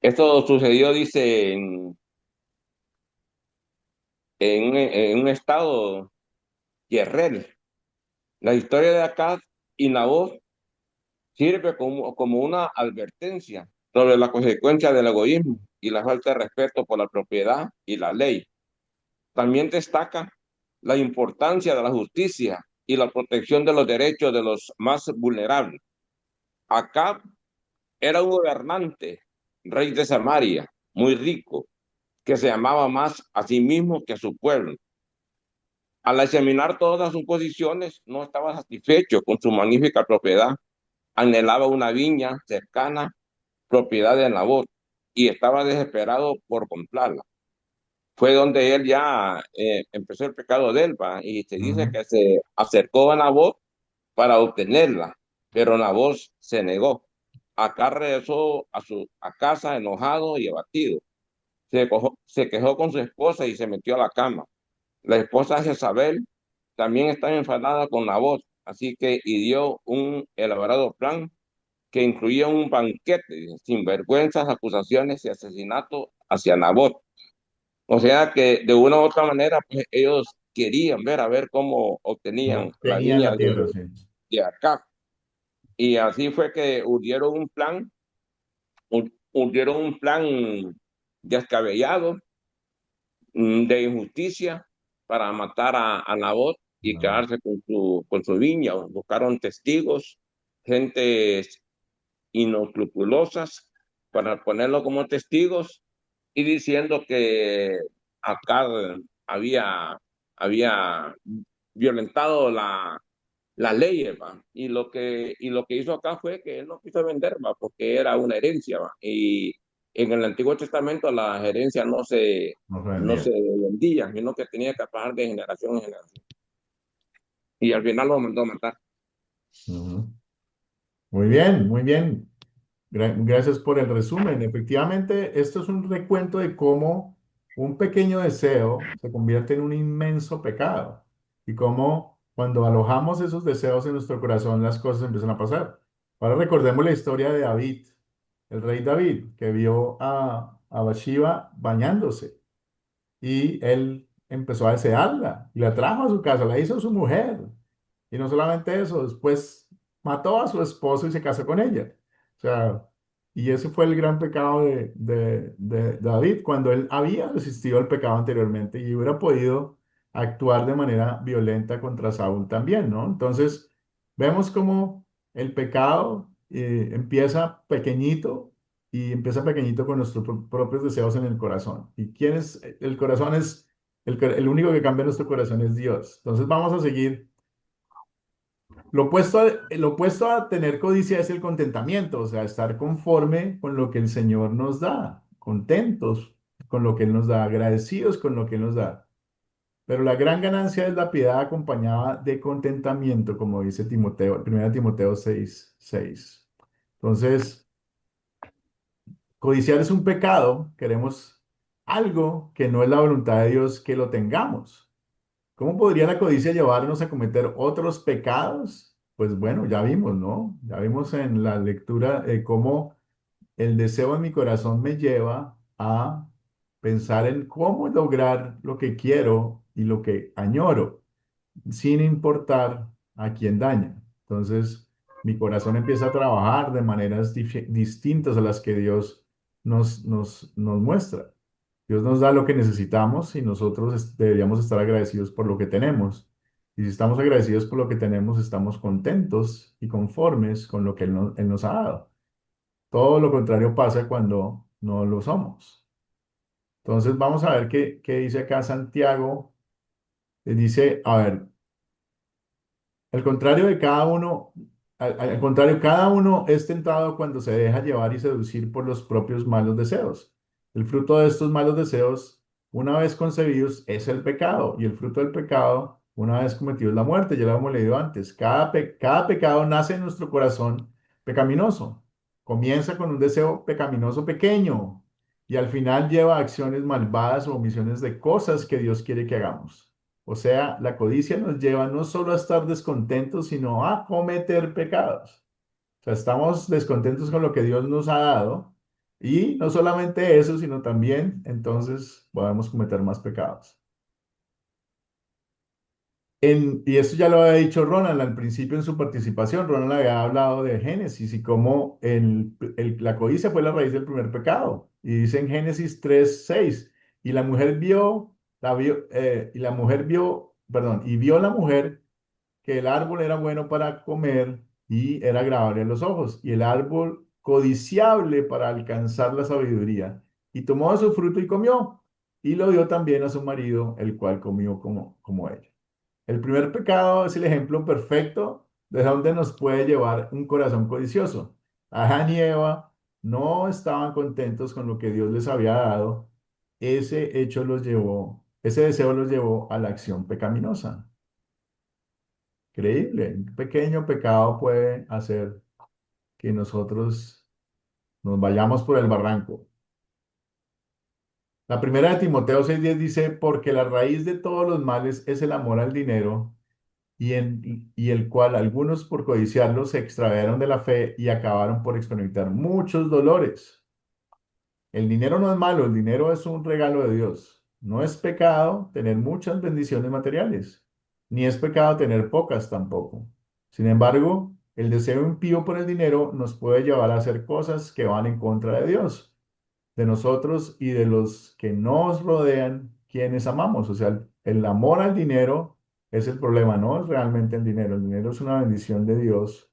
esto sucedió, dice, en un estado Yerrel. La historia de Acab y Nabot sirve como una advertencia sobre la consecuencia del egoísmo y la falta de respeto por la propiedad y la ley. También destaca la importancia de la justicia y la protección de los derechos de los más vulnerables. Acab era un gobernante, rey de Samaria, muy rico, que se amaba más a sí mismo que a su pueblo. Al examinar todas sus posiciones, no estaba satisfecho con su magnífica propiedad. Anhelaba una viña cercana, propiedad de Nabot, y estaba desesperado por comprarla. Fue donde él ya empezó el pecado de él, ¿va? Y se dice Ujú. que se acercó a Nabot para obtenerla, pero Nabot se negó. Acá regresó a casa enojado y abatido. Se quejó con su esposa y se metió a la cama. La esposa de Jezabel también estaba enfadada con Nabot, así que dio un elaborado plan que incluía un banquete sin vergüenzas, acusaciones y asesinato hacia Nabot. O sea que de una u otra manera, pues ellos querían ver a ver cómo Lo obtenían la tenía en viña la tierra, sí. de Acab. Y así fue que urdieron un plan descabellado, de injusticia para matar a Nabot y No. quedarse con su viña. Buscaron testigos, gente inescrupulosas, para ponerlo como testigos y diciendo que acá había violentado las leyes, ¿va? Y lo que hizo acá fue que él no quiso vender, ¿va? Porque era una herencia, ¿va? Y en el Antiguo Testamento las herencias No se no se vendía. vendían, sino que tenía que pasar de generación en generación. Y al final lo mandó a matar. Ujú. Muy bien, muy bien. Gracias por el resumen. Efectivamente, esto es un recuento de cómo un pequeño deseo se convierte en un inmenso pecado y cómo cuando alojamos esos deseos en nuestro corazón las cosas empiezan a pasar. Ahora recordemos la historia de David, el rey David, que vio a Bathsheba bañándose y él empezó a desearla y la trajo a su casa, la hizo su mujer. Y no solamente eso, después mató a su esposo y se casó con ella. O sea, Y ese fue el gran pecado de David, cuando él había resistido al pecado anteriormente y hubiera podido actuar de manera violenta contra Saúl también, ¿no? Entonces, vemos cómo el pecado empieza pequeñito y empieza pequeñito con nuestros propios deseos en el corazón. ¿Y quién es? El corazón es, el único que cambia nuestro corazón es Dios. Entonces, vamos a seguir. Lo opuesto a tener codicia es el contentamiento, o sea, estar conforme con lo que el Señor nos da, contentos con lo que Él nos da, agradecidos con lo que Él nos da. Pero la gran ganancia es la piedad acompañada de contentamiento, como dice Timoteo, 1 Timoteo 6:6. Entonces, codiciar es un pecado, queremos algo que no es la voluntad de Dios que lo tengamos. ¿Cómo podría la codicia llevarnos a cometer otros pecados? Pues bueno, ya vimos, ¿no? Ya vimos en la lectura cómo el deseo en mi corazón me lleva a pensar en cómo lograr lo que quiero y lo que añoro, sin importar a quién daña. Entonces, mi corazón empieza a trabajar de maneras distintas a las que Dios nos muestra. Dios nos da lo que necesitamos y nosotros deberíamos estar agradecidos por lo que tenemos. Y si estamos agradecidos por lo que tenemos, estamos contentos y conformes con lo que Él nos ha dado. Todo lo contrario pasa cuando no lo somos. Entonces vamos a ver qué dice acá Santiago. Dice, a ver, al contrario de cada uno, al contrario, cada uno es tentado cuando se deja llevar y seducir por los propios malos deseos. El fruto de estos malos deseos, una vez concebidos, es el pecado. Y el fruto del pecado, una vez cometido, es la muerte. Ya lo hemos leído antes. Cada pecado nace en nuestro corazón pecaminoso. Comienza con un deseo pecaminoso pequeño y al final lleva a acciones malvadas o omisiones de cosas que Dios quiere que hagamos. O sea, la codicia nos lleva no solo a estar descontentos, sino a cometer pecados. O sea, estamos descontentos con lo que Dios nos ha dado y no solamente eso, sino también entonces podemos cometer más pecados. Y esto ya lo había dicho Ronald al principio en su participación. Ronald había hablado de Génesis y cómo la codicia fue la raíz del primer pecado. Y dice en Génesis 3:6, y la mujer y vio la mujer que el árbol era bueno para comer y era agradable a los ojos, y el árbol codiciable para alcanzar la sabiduría. Y tomó de su fruto y comió, y lo dio también a su marido, el cual comió como ella. El primer pecado es el ejemplo perfecto de dónde nos puede llevar un corazón codicioso. Adán y Eva no estaban contentos con lo que Dios les había dado. Ese deseo los llevó a la acción pecaminosa. Creíble, un pequeño pecado puede hacer que nosotros nos vayamos por el barranco. La primera de Timoteo 6:10 dice, porque la raíz de todos los males es el amor al dinero y el cual algunos por codiciarlo se extraviaron de la fe y acabaron por experimentar muchos dolores. El dinero no es malo, el dinero es un regalo de Dios. No es pecado tener muchas bendiciones materiales, ni es pecado tener pocas tampoco. Sin embargo, el deseo impío por el dinero nos puede llevar a hacer cosas que van en contra de Dios, de nosotros y de los que nos rodean, quienes amamos. O sea, el amor al dinero es el problema, no es realmente el dinero. El dinero es una bendición de Dios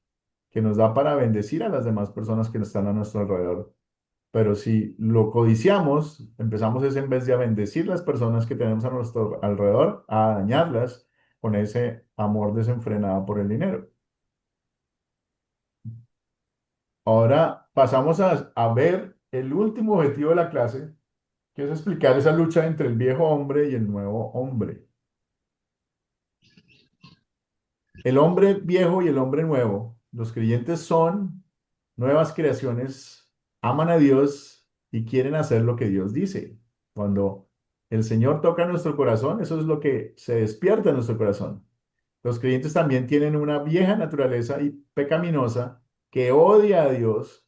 que nos da para bendecir a las demás personas que están a nuestro alrededor. Pero si lo codiciamos, empezamos es en vez de a bendecir las personas que tenemos a nuestro alrededor, a dañarlas con ese amor desenfrenado por el dinero. Ahora pasamos a ver el último objetivo de la clase, que es explicar esa lucha entre el viejo hombre y el nuevo hombre. El hombre viejo y el hombre nuevo, los creyentes son nuevas creaciones, aman a Dios y quieren hacer lo que Dios dice. Cuando el Señor toca nuestro corazón, eso es lo que se despierta en nuestro corazón. Los creyentes también tienen una vieja naturaleza y pecaminosa que odia a Dios,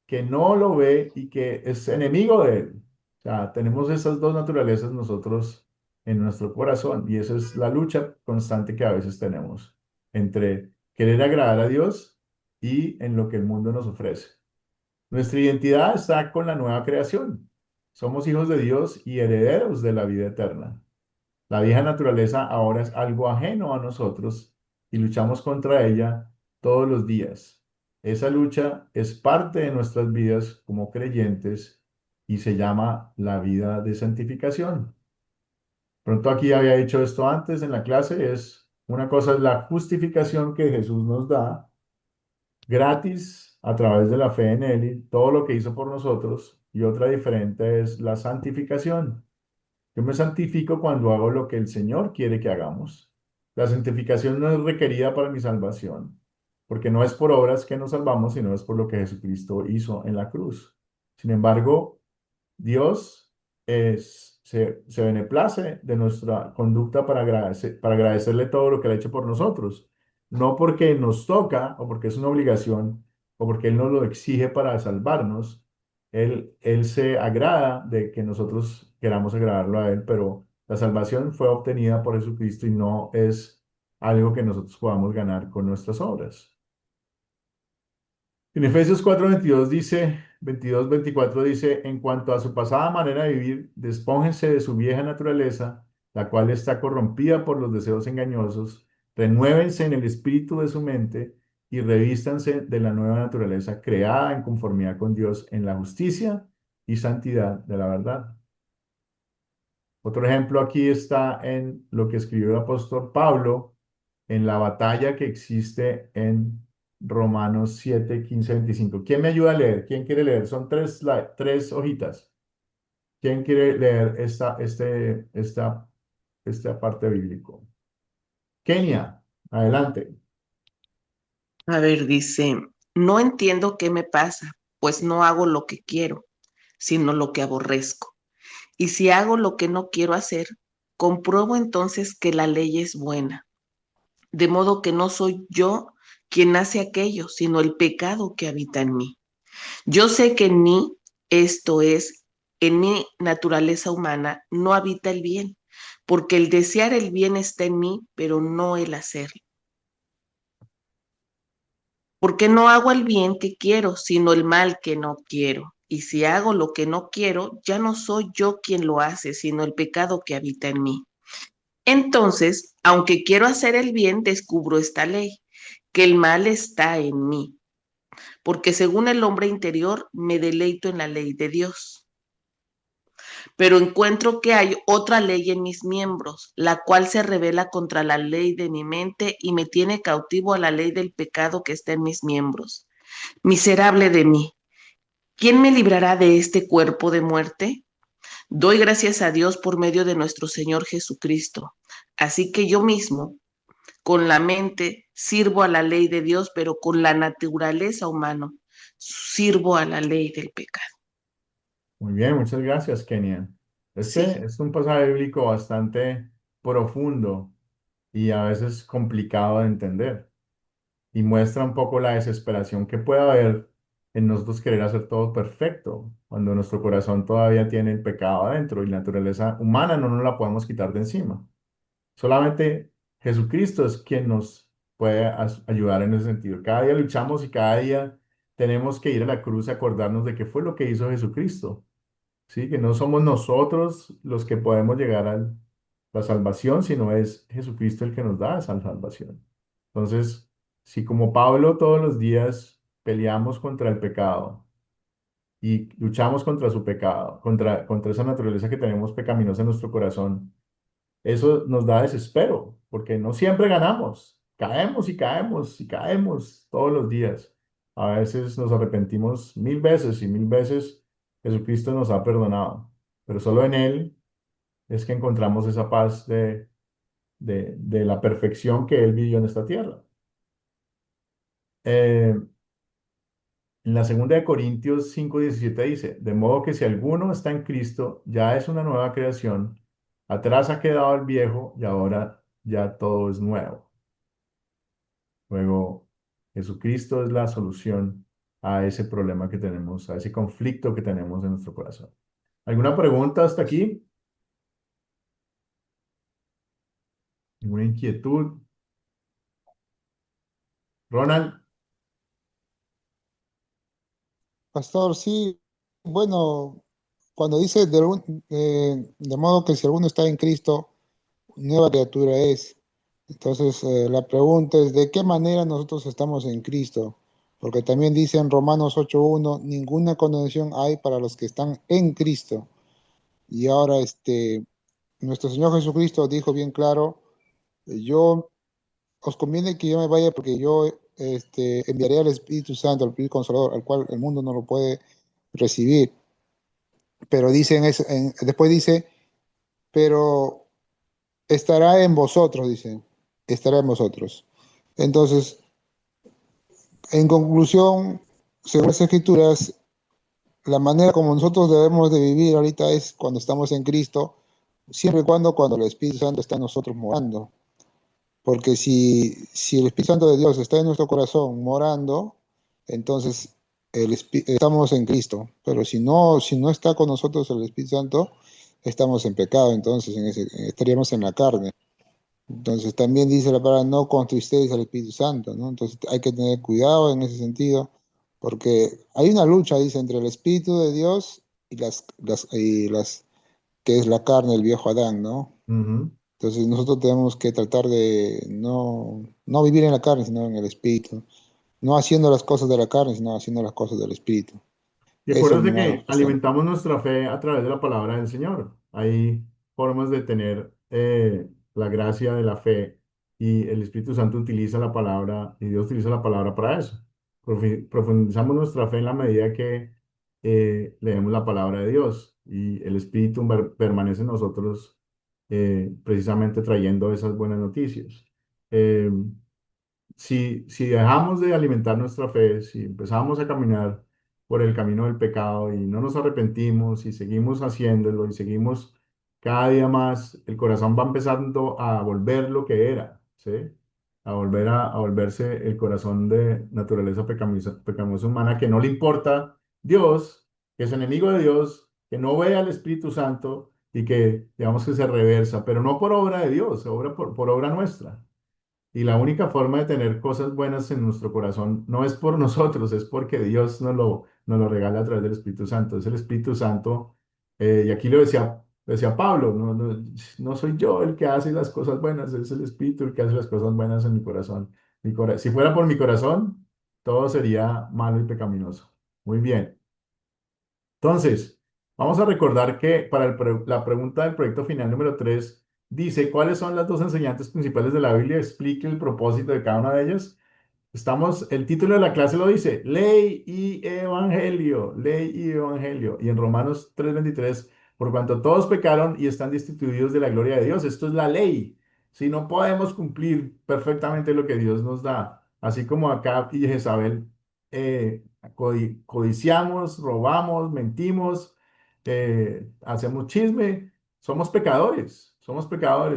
que no lo ve y que es enemigo de él. O sea, tenemos esas dos naturalezas nosotros en nuestro corazón y esa es la lucha constante que a veces tenemos entre querer agradar a Dios y en lo que el mundo nos ofrece. Nuestra identidad está con la nueva creación. Somos hijos de Dios y herederos de la vida eterna. La vieja naturaleza ahora es algo ajeno a nosotros y luchamos contra ella todos los días. Esa lucha es parte de nuestras vidas como creyentes y se llama la vida de santificación. Pronto aquí había dicho esto antes en la clase, es una cosa es la justificación que Jesús nos da gratis a través de la fe en Él y todo lo que hizo por nosotros, y otra diferente es la santificación. Yo me santifico cuando hago lo que el Señor quiere que hagamos. La santificación no es requerida para mi salvación, porque no es por obras que nos salvamos, sino es por lo que Jesucristo hizo en la cruz. Sin embargo, Dios se beneplace de nuestra conducta para agradecerle todo lo que Él ha hecho por nosotros. No porque nos toca o porque es una obligación o porque Él nos lo exige para salvarnos. Él se agrada de que nosotros queramos agradarlo a Él, pero la salvación fue obtenida por Jesucristo y no es algo que nosotros podamos ganar con nuestras obras. En Efesios 4:22 dice, 22-24 dice, en cuanto a su pasada manera de vivir, despójense de su vieja naturaleza, la cual está corrompida por los deseos engañosos, renuévense en el espíritu de su mente y revístanse de la nueva naturaleza creada en conformidad con Dios en la justicia y santidad de la verdad. Otro ejemplo aquí está en lo que escribió el apóstol Pablo en la batalla que existe en Romanos 7-15-25. ¿Quién me ayuda a leer? ¿Quién quiere leer? Son tres hojitas. ¿Quién quiere leer esta parte bíblico? Kenia, adelante. A ver, dice, no entiendo qué me pasa, pues no hago lo que quiero, sino lo que aborrezco. Y si hago lo que no quiero hacer, compruebo entonces que la ley es buena. De modo que no soy yo quien hace aquello, sino el pecado que habita en mí. Yo sé que en mí, esto es, en mi naturaleza humana, no habita el bien, porque el desear el bien está en mí, pero no el hacerlo. Porque no hago el bien que quiero, sino el mal que no quiero. Y si hago lo que no quiero, ya no soy yo quien lo hace, sino el pecado que habita en mí. Entonces, aunque quiero hacer el bien, descubro esta ley, que el mal está en mí, porque según el hombre interior me deleito en la ley de Dios. Pero encuentro que hay otra ley en mis miembros, la cual se revela contra la ley de mi mente y me tiene cautivo a la ley del pecado que está en mis miembros. Miserable de mí, ¿quién me librará de este cuerpo de muerte? Doy gracias a Dios por medio de nuestro Señor Jesucristo. Así que yo mismo, con la mente, sirvo a la ley de Dios, pero con la naturaleza humana, sirvo a la ley del pecado. Muy bien, muchas gracias, Kenia. Sí, Este es un pasaje bíblico bastante profundo y a veces complicado de entender, y muestra un poco la desesperación que puede haber en nosotros querer hacer todo perfecto, cuando nuestro corazón todavía tiene el pecado adentro y la naturaleza humana no nos la podemos quitar de encima. Solamente Jesucristo es quien nos puede ayudar en ese sentido. Cada día luchamos y cada día tenemos que ir a la cruz y acordarnos de qué fue lo que hizo Jesucristo. Sí, que no somos nosotros los que podemos llegar a la salvación, sino es Jesucristo el que nos da esa salvación. Entonces, si como Pablo todos los días peleamos contra el pecado y luchamos contra su pecado, contra esa naturaleza que tenemos pecaminosa en nuestro corazón, eso nos da desespero, porque no siempre ganamos. Caemos y caemos y caemos todos los días. A veces nos arrepentimos 1000 veces y 1000 veces Jesucristo nos ha perdonado, pero solo en Él es que encontramos esa paz de la perfección que Él vivió en esta tierra. Eh, en la segunda de Corintios 5:17 dice, de modo que si alguno está en Cristo, ya es una nueva creación, atrás ha quedado el viejo y ahora ya todo es nuevo. Luego, Jesucristo es la solución a ese problema que tenemos, a ese conflicto que tenemos en nuestro corazón. ¿Alguna pregunta hasta aquí? ¿Alguna inquietud? Ronald, Pastor, sí, bueno, cuando dice de modo que si alguno está en Cristo, nueva criatura es. Entonces, la pregunta es, ¿de qué manera nosotros estamos en Cristo? Porque también dice en Romanos 8:1, ninguna condenación hay para los que están en Cristo. Y ahora, nuestro Señor Jesucristo dijo bien claro, yo os conviene que yo me vaya porque yo enviaré al Espíritu Santo, al Espíritu Consolador, al cual el mundo no lo puede recibir. Pero dice después dice, pero estará en vosotros, dice, estará en vosotros. Entonces, en conclusión, según las Escrituras, la manera como nosotros debemos de vivir ahorita es cuando estamos en Cristo, siempre y cuando el Espíritu Santo está en nosotros morando. Porque si el Espíritu Santo de Dios está en nuestro corazón morando, entonces estamos en Cristo. Pero si no está con nosotros el Espíritu Santo, estamos en pecado, entonces estaríamos en la carne. Entonces también dice la palabra, no contristéis al Espíritu Santo, ¿no? Entonces hay que tener cuidado en ese sentido, porque hay una lucha, dice, entre el Espíritu de Dios y las que es la carne, el viejo Adán, ¿no? Ujú. Entonces nosotros tenemos que tratar de no vivir en la carne, sino en el Espíritu. No haciendo las cosas de la carne, sino haciendo las cosas del Espíritu. Y Eso, mi acuérdate hermano que pastor. alimentamos nuestra fe a través de la palabra del Señor. Hay formas de tener la gracia de la fe y el Espíritu Santo utiliza la palabra y Dios utiliza la palabra para eso. Profundizamos nuestra fe en la medida que leemos la palabra de Dios y el Espíritu permanece en nosotros precisamente trayendo esas buenas noticias. Eh, si dejamos de alimentar nuestra fe, si empezamos a caminar por el camino del pecado y no nos arrepentimos y seguimos haciéndolo y seguimos cada día más, el corazón va empezando a volver lo que era, ¿sí? A volverse el corazón de naturaleza pecaminosa humana que no le importa Dios, que es enemigo de Dios, que no ve al Espíritu Santo y que, digamos que se reversa, pero no por obra de Dios, obra por obra nuestra. Y la única forma de tener cosas buenas en nuestro corazón no es por nosotros, es porque Dios nos lo regala a través del Espíritu Santo. Es el Espíritu Santo, y aquí lo decía Pablo, no soy yo el que hace las cosas buenas, es el Espíritu el que hace las cosas buenas en mi corazón. Si fuera por mi corazón, todo sería malo y pecaminoso. Muy bien. Entonces, vamos a recordar que para la pregunta del proyecto final número 3 dice, ¿cuáles son las dos enseñanzas principales de la Biblia? Explique el propósito de cada una de ellas. El título de la clase lo dice, ley y evangelio, ley y evangelio. Y en Romanos 3:23, por cuanto todos pecaron y están destituidos de la gloria de Dios. Esto es la ley. Si no podemos cumplir perfectamente lo que Dios nos da, así como Acab y Jezabel, codiciamos, robamos, mentimos, hacemos chisme, somos pecadores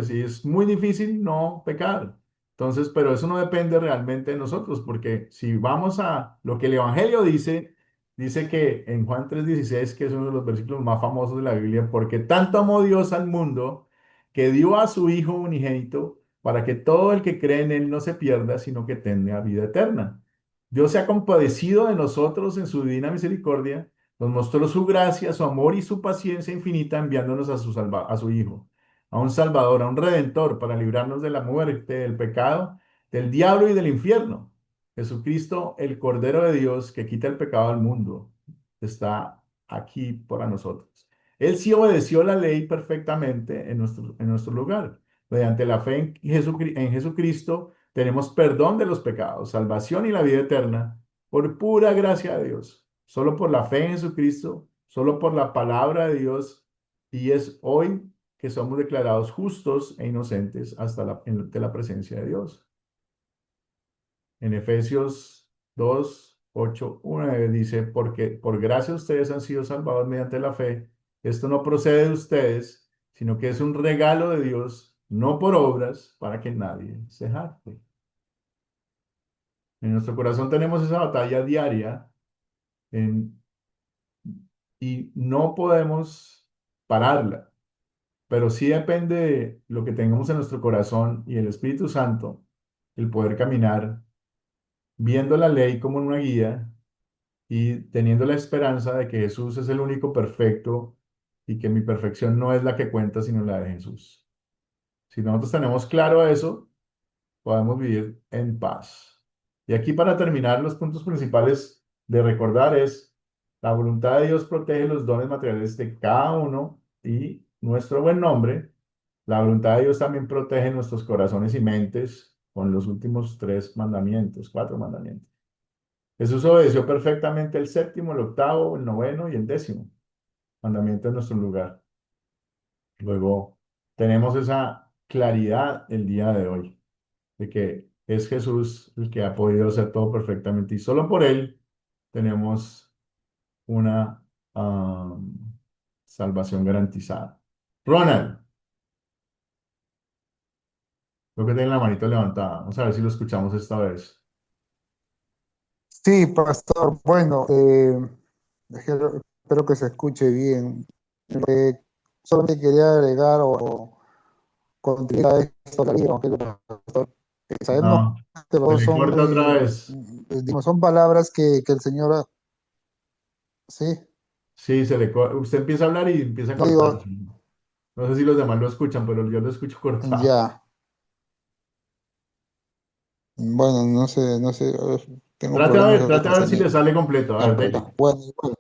y es muy difícil no pecar. Entonces, pero eso no depende realmente de nosotros, porque si vamos a lo que el Evangelio dice que en Juan 3:16, que es uno de los versículos más famosos de la Biblia, porque tanto amó Dios al mundo que dio a su Hijo unigénito para que todo el que cree en Él no se pierda, sino que tenga vida eterna. Dios se ha compadecido de nosotros en su divina misericordia, nos mostró su gracia, su amor y su paciencia infinita enviándonos a su Hijo, a un Salvador, a un Redentor para librarnos de la muerte, del pecado, del diablo y del infierno. Jesucristo, el Cordero de Dios que quita el pecado del mundo, está aquí para nosotros. Él sí obedeció la ley perfectamente en nuestro lugar. Mediante la fe en Jesucristo tenemos perdón de los pecados, salvación y la vida eterna por pura gracia de Dios. Solo por la fe en Jesucristo, solo por la palabra de Dios. Y es hoy que somos declarados justos e inocentes ante la presencia de Dios. En Efesios 2:8-9 dice, porque por gracia ustedes han sido salvados mediante la fe. Esto no procede de ustedes, sino que es un regalo de Dios, no por obras, para que nadie se jacte. En nuestro corazón tenemos esa batalla diaria y no podemos pararla, pero sí depende de lo que tengamos en nuestro corazón y el Espíritu Santo, el poder caminar viendo la ley como una guía y teniendo la esperanza de que Jesús es el único perfecto y que mi perfección no es la que cuenta, sino la de Jesús. Si nosotros tenemos claro eso, podemos vivir en paz. Y aquí para terminar, los puntos principales de recordar es, la voluntad de Dios protege los dones materiales de cada uno y nuestro buen nombre. La voluntad de Dios también protege nuestros corazones y mentes con los últimos 3 mandamientos, 4 mandamientos. Jesús obedeció perfectamente el séptimo, el octavo, el noveno y el 10º mandamiento en nuestro lugar. Luego, tenemos esa claridad el día de hoy, de que es Jesús el que ha podido hacer todo perfectamente y solo por él tenemos una salvación garantizada. Ronald, creo que tiene la manito levantada. Vamos a ver si lo escuchamos esta vez. Sí, pastor. Bueno, espero que se escuche bien. Eh, Solamente quería agregar o contribuir a esto, pastor. Sabemos No, que se los le son corta otra muy, vez. digamos, son palabras que el Señor, sí, Sí, usted empieza a hablar y empieza a no cortarse. digo, No sé si los demás lo escuchan, pero yo lo escucho cortado. ya, bueno, no sé, a ver, tengo Trate a problemas ver, ahorita trate a con ver si le señal. sale completo. A Ya, ver, pero dele. ya, bueno, igual.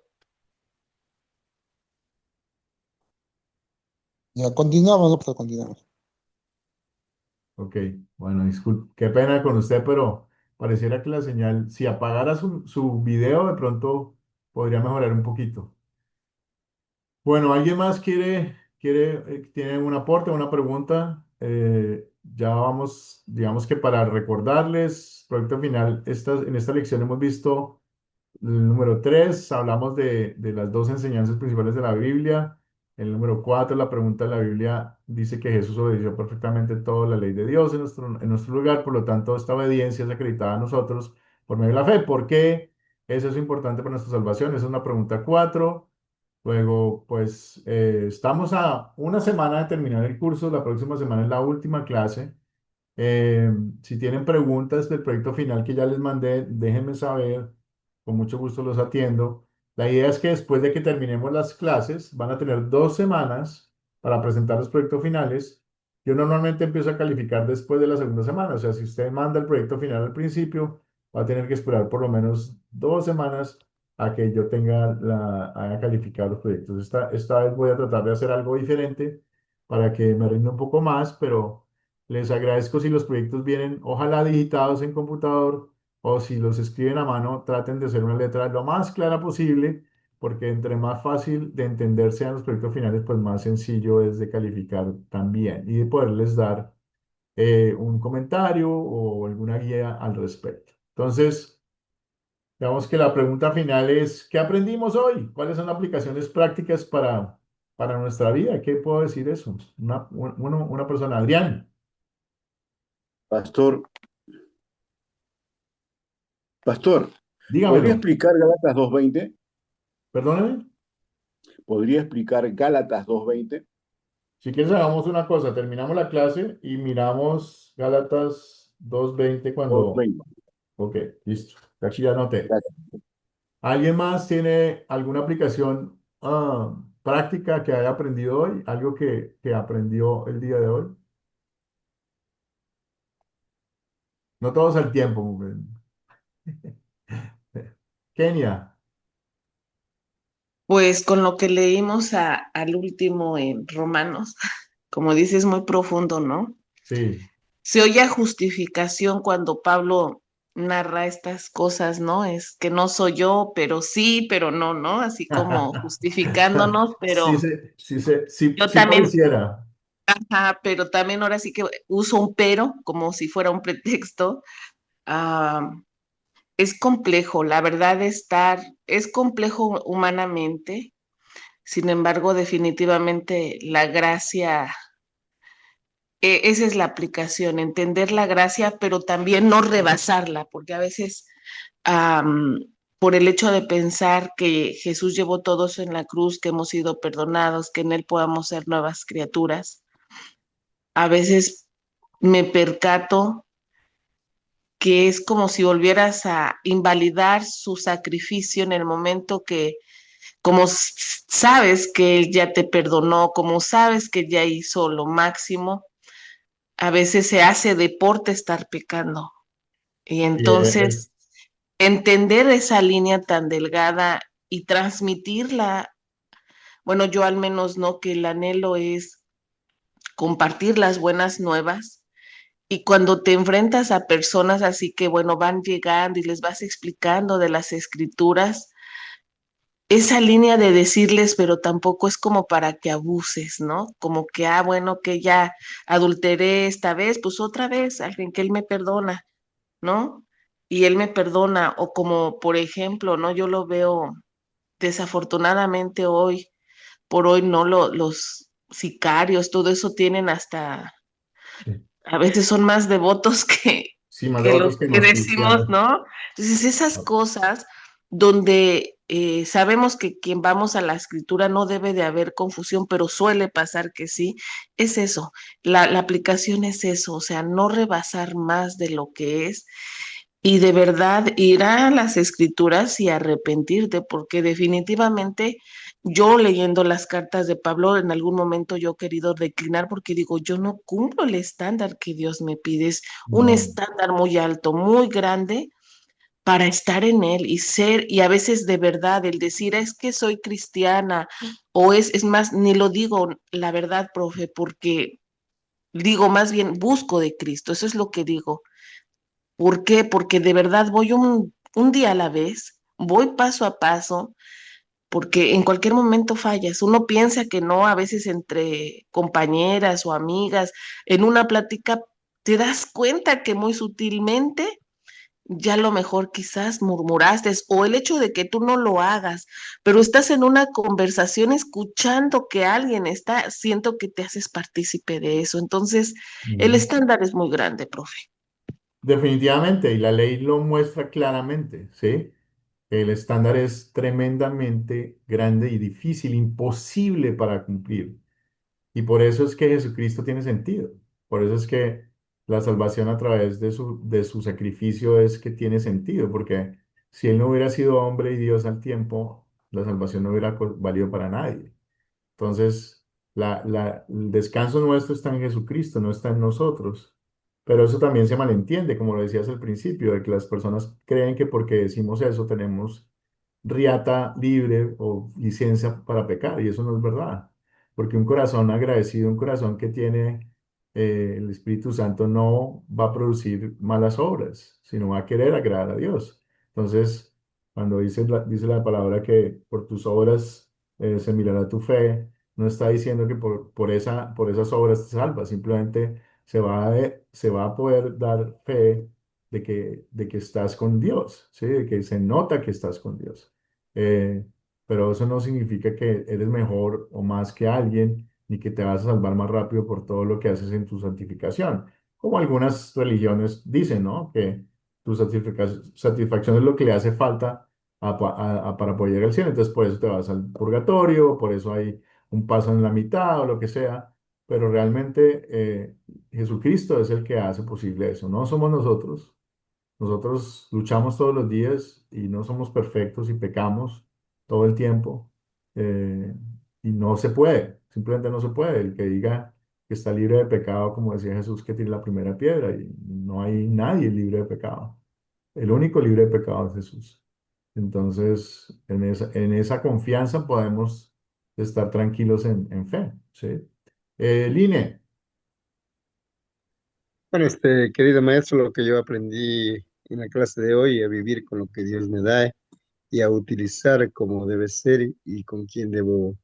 Ya, continuamos, no, pues continuamos. Ok, bueno, disculpe, qué pena con usted, pero pareciera que la señal, si apagara su video, de pronto podría mejorar un poquito. Bueno, ¿alguien más tiene un aporte, una pregunta? Ya vamos, digamos que para recordarles, proyecto final, en esta lección hemos visto el número 3, hablamos de las dos enseñanzas principales de la Biblia. El número 4, la pregunta de la Biblia dice que Jesús obedeció perfectamente toda la ley de Dios en nuestro lugar, por lo tanto, esta obediencia es acreditada a nosotros por medio de la fe. ¿Por qué es eso importante para nuestra salvación? Esa es una pregunta 4. Luego, pues, estamos a una semana de terminar el curso, la próxima semana es la última clase. Eh, si tienen preguntas del proyecto final que ya les mandé, déjenme saber. Con mucho gusto los atiendo. La idea es que después de que terminemos las clases, van a tener 2 semanas para presentar los proyectos finales. Yo normalmente empiezo a calificar después de la segunda semana. O sea, si usted manda el proyecto final al principio, va a tener que esperar por lo menos 2 semanas a que yo haya calificado los proyectos. Esta vez voy a tratar de hacer algo diferente para que me rinda un poco más, pero les agradezco si los proyectos vienen, ojalá digitados en computador o si los escriben a mano, traten de hacer una letra lo más clara posible, porque entre más fácil de entender sean los proyectos finales, pues más sencillo es de calificar también y de poderles dar un comentario o alguna guía al respecto. Entonces, digamos que la pregunta final es, ¿qué aprendimos hoy? ¿Cuáles son las aplicaciones prácticas para nuestra vida? ¿Qué puedo decir eso? Una persona, Adrián. Pastor, pastor, ¿podría Dígamelo. explicar Gálatas 2:20? Perdóneme. ¿Podría explicar Gálatas 2:20? Si quieres, hagamos una cosa. Terminamos la clase y miramos Gálatas 2:20 cuando... 2:20. Ok, listo. Aquí ya anoté. Gracias. ¿Alguien más tiene alguna aplicación práctica que haya aprendido hoy? ¿Algo que aprendió el día de hoy? No todos al tiempo. Mujer. Kenia. Pues con lo que leímos al último en Romanos, como dices, muy profundo, ¿no? Sí. Se oye a justificación cuando Pablo narra estas cosas, ¿no? Es que no soy yo, pero sí, pero no, ¿no? Así como justificándonos, Sí, pero sí, yo sí también, pareciera. pero también ahora sí que uso un pero como si fuera un pretexto. Ah, es complejo, la verdad es complejo humanamente, sin embargo, definitivamente la gracia, esa es la aplicación, entender la gracia, pero también no rebasarla, porque a veces am, por el hecho de pensar que Jesús llevó todo eso en la cruz, que hemos sido perdonados, que en Él podamos ser nuevas criaturas, a veces me percato que es como si volvieras a invalidar su sacrificio en el momento que, como sabes que Él ya te perdonó, como sabes que ya hizo lo máximo, a veces se hace deporte estar pecando. Y Y entonces entender esa línea tan delgada y transmitirla, bueno, yo al menos no, que el anhelo es compartir las buenas nuevas. Y cuando te enfrentas a personas así que, bueno, van llegando y les vas explicando de las escrituras, esa línea de decirles, pero tampoco es como para que abuses, ¿no? Como que, bueno, que ya adulteré esta vez, pues otra vez, alguien que Él me perdona, ¿no? Y Él me perdona, o como, por ejemplo, ¿no? Yo lo veo desafortunadamente hoy, por hoy, ¿no? Los sicarios, todo eso tienen hasta sí, a veces son más devotos sí, más que los devotos que que los decimos, cristianos. ¿no? Entonces, esas cosas donde sabemos que quien vamos a la escritura no debe de haber confusión, pero suele pasar que sí, es eso, la aplicación es eso, o sea, no rebasar más de lo que es y de verdad ir a las escrituras y arrepentirte, porque definitivamente yo leyendo las cartas de Pablo, en algún momento yo he querido declinar porque digo, yo no cumplo el estándar que Dios me pide, es un No, estándar muy alto, muy grande para estar en él y ser, y a veces de verdad el decir es que soy cristiana o es más, ni lo digo la verdad, profe, porque digo más bien busco de Cristo, eso es lo que digo. ¿Por qué? Porque de verdad voy un día a la vez, voy paso a paso, porque en cualquier momento fallas. Uno piensa que no, a veces entre compañeras o amigas, en una plática te das cuenta que muy sutilmente ya lo mejor quizás murmuraste o el hecho de que tú no lo hagas, pero estás en una conversación escuchando que alguien está, siento que te haces partícipe de eso. Entonces, el mm, estándar es muy grande, profe. definitivamente, y la ley lo muestra claramente, ¿sí? El estándar es tremendamente grande y difícil, imposible para cumplir. Y por eso es que Jesucristo tiene sentido. Por eso es que la salvación a través de su sacrificio es que tiene sentido, porque si Él no hubiera sido hombre y Dios al tiempo, la salvación no hubiera valido para nadie. Entonces, el descanso nuestro está en Jesucristo, no está en nosotros. Pero eso también se malentiende, como lo decías al principio, de que las personas creen que porque decimos eso tenemos riata libre o licencia para pecar, y eso no es verdad. Porque un corazón agradecido, un corazón que tiene el Espíritu Santo no va a producir malas obras, sino va a querer agradar a Dios. Entonces, cuando dice la palabra que por tus obras se mirará tu fe, no está diciendo que por esas obras te salvas, simplemente se va a poder dar fe de que estás con Dios, ¿sí? De que se nota que estás con Dios. Eh, pero eso no significa que eres mejor o más que alguien, ni que te vas a salvar más rápido por todo lo que haces en tu santificación. Como algunas religiones dicen, ¿no? Que tu satisfacción es lo que le hace falta para poder llegar al cielo. Entonces, por eso te vas al purgatorio, por eso hay un paso en la mitad o lo que sea. Pero realmente Jesucristo es el que hace posible eso. No somos nosotros. Nosotros luchamos todos los días y no somos perfectos y pecamos todo el tiempo. eh, y no se puede, simplemente no se puede. El que diga que está libre de pecado, como decía Jesús, que tiene la primera piedra, y no hay nadie libre de pecado. El único libre de pecado es Jesús. Entonces, en esa confianza podemos estar tranquilos en fe, ¿sí? Line, Bueno, querido maestro, lo que yo aprendí en la clase de hoy, a vivir con lo que Dios me da y a utilizar como debe ser y con quién debo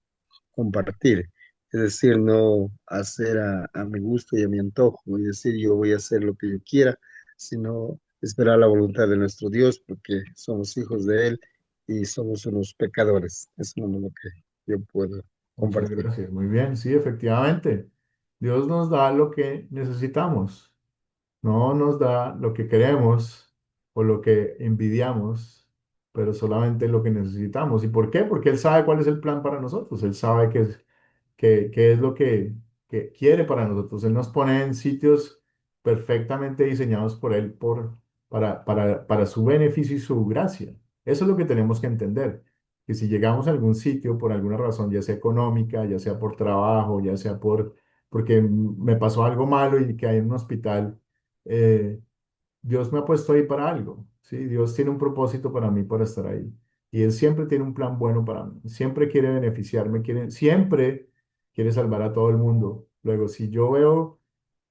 compartir. Es decir, no hacer a mi gusto y a mi antojo y decir yo voy a hacer lo que yo quiera, sino esperar la voluntad de nuestro Dios porque somos hijos de Él y somos unos pecadores. Eso es lo que yo puedo muchas compartir. gracias. Muy bien, sí, efectivamente. Dios nos da lo que necesitamos. No nos da lo que queremos o lo que envidiamos, pero solamente lo que necesitamos. ¿Y por qué? Porque Él sabe cuál es el plan para nosotros. Él sabe qué es lo que quiere para nosotros. Él nos pone en sitios perfectamente diseñados por Él para su beneficio y su gracia. Eso es lo que tenemos que entender, que si llegamos a algún sitio por alguna razón, ya sea económica, ya sea por trabajo, ya sea porque me pasó algo malo y que hay en un hospital, eh, Dios me ha puesto ahí para algo, ¿sí? Dios tiene un propósito para mí para estar ahí. Y Él siempre tiene un plan bueno para mí. Siempre quiere beneficiarme, siempre quiere salvar a todo el mundo. Luego, si yo veo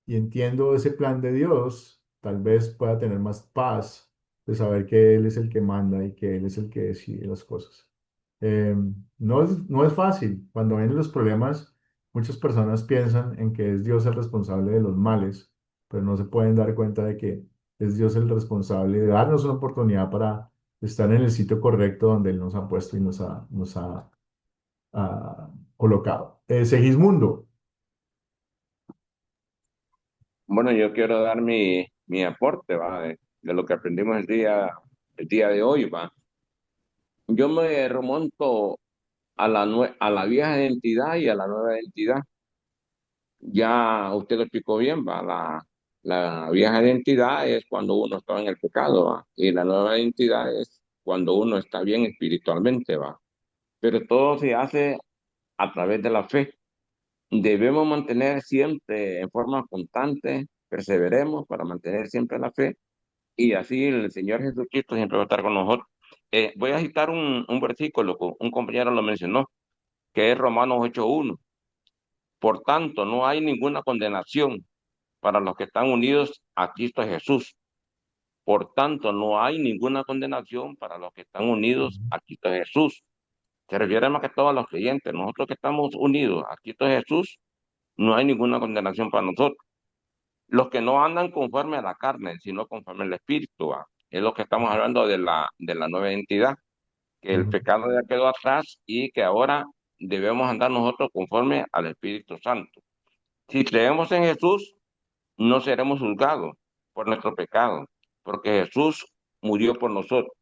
y entiendo ese plan de Dios, tal vez pueda tener más paz de saber que Él es el que manda y que Él es el que decide las cosas. No es fácil. Cuando ven los problemas, muchas personas piensan en que es Dios el responsable de los males, pero no se pueden dar cuenta de que es Dios el responsable de darnos una oportunidad para estar en el sitio correcto donde Él nos ha puesto y nos ha colocado. Segismundo. Bueno, yo quiero dar mi aporte, ¿va? De lo que aprendimos el día de hoy, ¿va? Yo me remonto a la vieja identidad y a la nueva identidad. Ya usted lo explicó bien, ¿va? La vieja identidad es cuando uno está en el pecado, ¿va? Y la nueva identidad es cuando uno está bien espiritualmente, ¿va? Pero todo se hace a través de la fe. Debemos mantener siempre en forma constante, perseveremos para mantener siempre la fe y así el Señor Jesucristo siempre va a estar con nosotros. Voy a citar un versículo, que un compañero lo mencionó, que es Romanos 8:1. Por tanto, no hay ninguna condenación para los que están unidos a Cristo Jesús. Por tanto, no hay ninguna condenación para los que están unidos a Cristo Jesús. Se refiere más que todo a los creyentes. Nosotros que estamos unidos a Cristo Jesús, no hay ninguna condenación para nosotros. Los que no andan conforme a la carne, sino conforme al Espíritu, ¿va? Es lo que estamos hablando de la nueva identidad, que el pecado ya quedó atrás y que ahora debemos andar nosotros conforme al Espíritu Santo. Si creemos en Jesús, no seremos juzgados por nuestro pecado, porque Jesús murió por nosotros.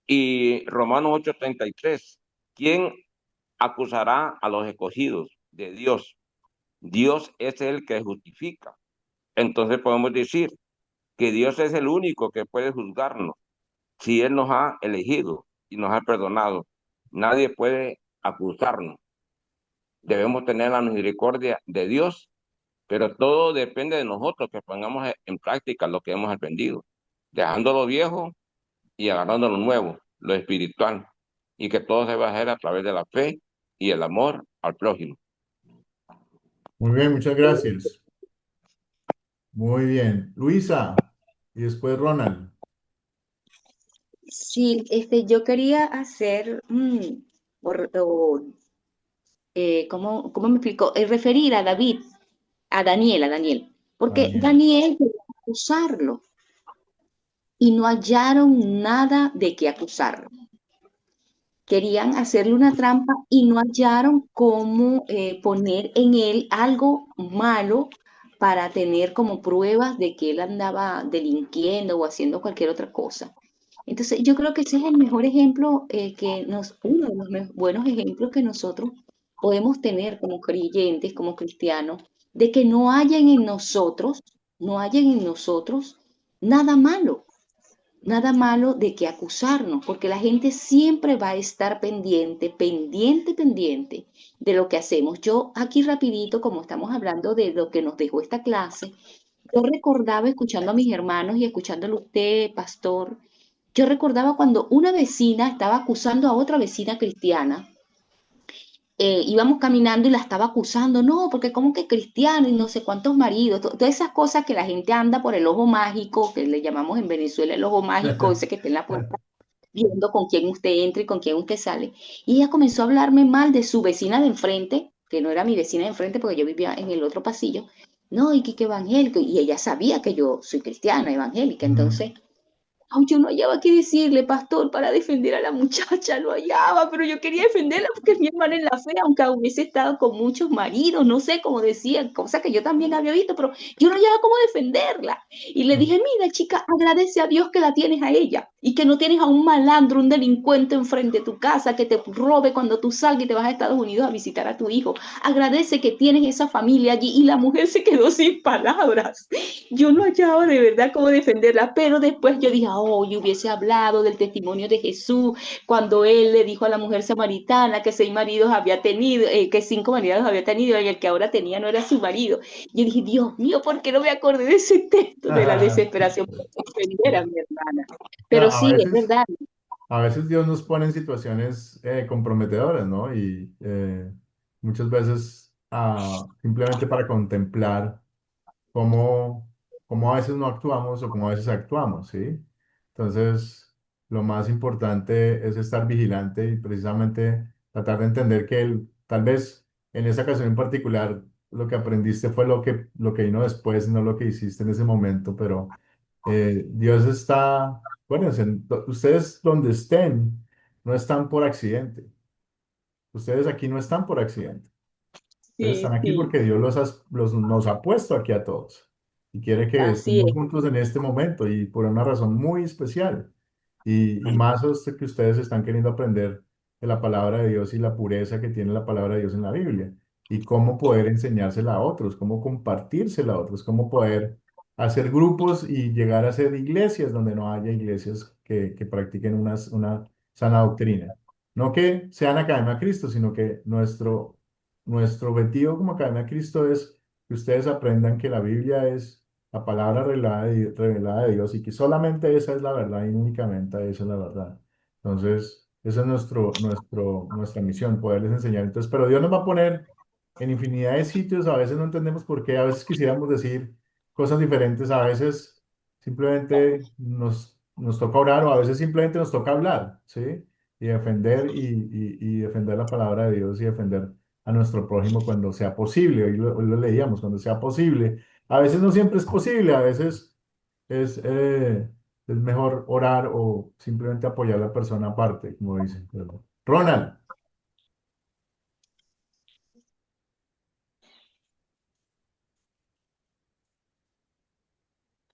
Y Romanos 8:33, ¿quién acusará a los escogidos de Dios? Dios es el que justifica. Entonces podemos decir que Dios es el único que puede juzgarnos. Si Él nos ha elegido y nos ha perdonado, nadie puede acusarnos. Debemos tener la misericordia de Dios, pero todo depende de nosotros que pongamos en práctica lo que hemos aprendido, dejando lo viejo y agarrando lo nuevo, lo espiritual, y que todo se va a hacer a través de la fe y el amor al prójimo. Muy bien, muchas gracias. Muy bien. Luisa y después Ronald. Sí, yo quería hacer, ¿cómo me explico? Referir a David, a Daniel, porque Daniel. Daniel quería acusarlo y no hallaron nada de qué acusarlo. Querían hacerle una trampa y no hallaron cómo poner en él algo malo para tener como pruebas de que él andaba delinquiendo o haciendo cualquier otra cosa. Entonces, yo creo que ese es el mejor ejemplo uno de los buenos ejemplos que nosotros podemos tener como creyentes, como cristianos, de que no hayan en nosotros nada malo, nada malo de que acusarnos, porque la gente siempre va a estar pendiente de lo que hacemos. Yo aquí rapidito, como estamos hablando de lo que nos dejó esta clase, yo recordaba escuchando a mis hermanos y escuchándolo usted, pastor, yo recordaba cuando una vecina estaba acusando a otra vecina cristiana. Íbamos caminando y la estaba acusando, no, porque como que cristiano y no sé cuántos maridos, todas esas cosas que la gente anda por el ojo mágico, que le llamamos en Venezuela el ojo mágico, ese que está en la puerta, viendo con quién usted entra y con quién usted sale. Y ella comenzó a hablarme mal de su vecina de enfrente, que no era mi vecina de enfrente porque yo vivía en el otro pasillo, no, y que evangélico, y ella sabía que yo soy cristiana, evangélica, Ujú. entonces Ay, yo no hallaba qué decirle, pastor, para defender a la muchacha, no hallaba, pero yo quería defenderla porque es mi hermana en la fe, aunque hubiese estado con muchos maridos, no sé, como decía, cosa que yo también había visto, pero yo no hallaba cómo defenderla. Y le dije, mira, chica, agradece a Dios que la tienes a ella y que no tienes a un malandro, un delincuente enfrente de tu casa que te robe cuando tú salgas y te vas a Estados Unidos a visitar a tu hijo. Agradece que tienes esa familia allí. Y la mujer se quedó sin palabras. Yo no hallaba de verdad cómo defenderla, pero después yo dije, oh, yo hubiese hablado del testimonio de Jesús cuando él le dijo a la mujer samaritana que 6 maridos había tenido, que 5 maridos había tenido y el que ahora tenía no era su marido. Yo dije, Dios mío, ¿por qué no me acordé de ese texto de la desesperación para defender a mi hermana? Pero A sí, es veces, verdad. a veces Dios nos pone en situaciones comprometedoras, ¿no? Y muchas veces simplemente para contemplar cómo, cómo a veces no actuamos o cómo a veces actuamos, ¿sí? Entonces, lo más importante es estar vigilante y precisamente tratar de entender que tal vez en esa ocasión en particular lo que aprendiste fue lo que vino después, no lo que hiciste en ese momento, pero Dios está, bueno, ustedes donde estén, no están por accidente. Ustedes aquí no están por accidente. Ustedes están Sí, aquí sí, porque Dios nos ha puesto aquí a todos y quiere que así estemos es. juntos en este momento y por una razón muy especial. Y más que ustedes están queriendo aprender de la palabra de Dios y la pureza que tiene la palabra de Dios en la Biblia y cómo poder enseñársela a otros, cómo compartírsela a otros, cómo poder hacer grupos y llegar a ser iglesias donde no haya iglesias que practiquen una sana doctrina. No que sean Academia Cristo, sino que nuestro objetivo como Academia Cristo es que ustedes aprendan que la Biblia es la palabra revelada de Dios y que solamente esa es la verdad y únicamente esa es la verdad. Entonces, esa es nuestra misión, poderles enseñar. Entonces, pero Dios nos va a poner en infinidad de sitios, a veces no entendemos por qué, a veces quisiéramos decir cosas diferentes, a veces simplemente nos toca orar o a veces simplemente nos toca hablar, ¿sí? Y defender y defender la palabra de Dios y defender a nuestro prójimo cuando sea posible. Hoy lo leíamos, cuando sea posible. A veces no siempre es posible, a veces es mejor orar o simplemente apoyar a la persona aparte, como dicen. Ronald,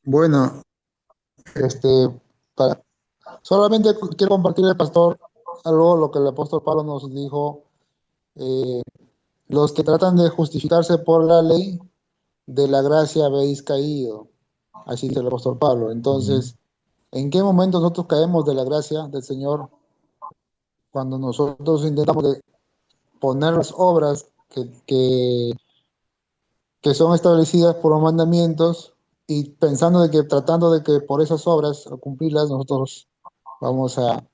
Bueno, este, para, solamente quiero compartir el pastor algo lo que el apóstol Pablo nos dijo. eh, los que tratan de justificarse por la ley, de la gracia habéis caído. Así dice el apóstol Pablo. ujú, Entonces, ¿en qué momento nosotros caemos de la gracia del Señor? Cuando nosotros intentamos de poner las obras que son establecidas por los mandamientos y pensando de que, tratando de que por esas obras, al cumplirlas, nosotros vamos a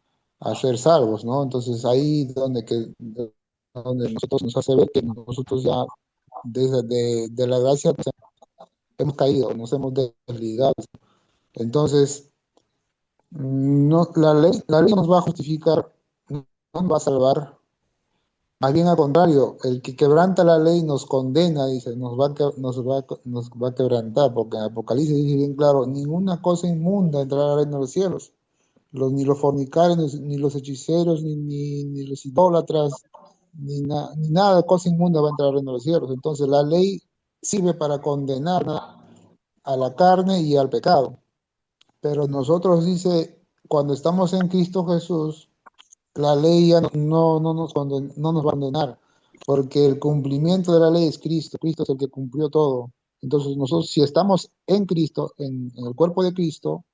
ser salvos, ¿no? Entonces ahí donde nosotros nos hace ver que nosotros ya de la gracia pues, hemos caído, nos hemos desligado. Entonces, no, la ley nos va a justificar, no nos va a salvar. Más bien al contrario, el que quebranta la ley nos condena, dice, nos va a quebrantar, porque en Apocalipsis dice bien claro, ninguna cosa inmunda entrará al reino de los cielos. Ni los fornicarios, ni los hechiceros, ni los idólatras, ni nada de cosa inmunda va a entrar al reino de los cielos. Entonces la ley sirve para condenar a la carne y al pecado. Pero nosotros, dice, cuando estamos en Cristo Jesús, la ley ya no nos va a condenar, porque el cumplimiento de la ley es Cristo. Cristo es el que cumplió todo. Entonces nosotros, si estamos en Cristo, en el cuerpo de Cristo,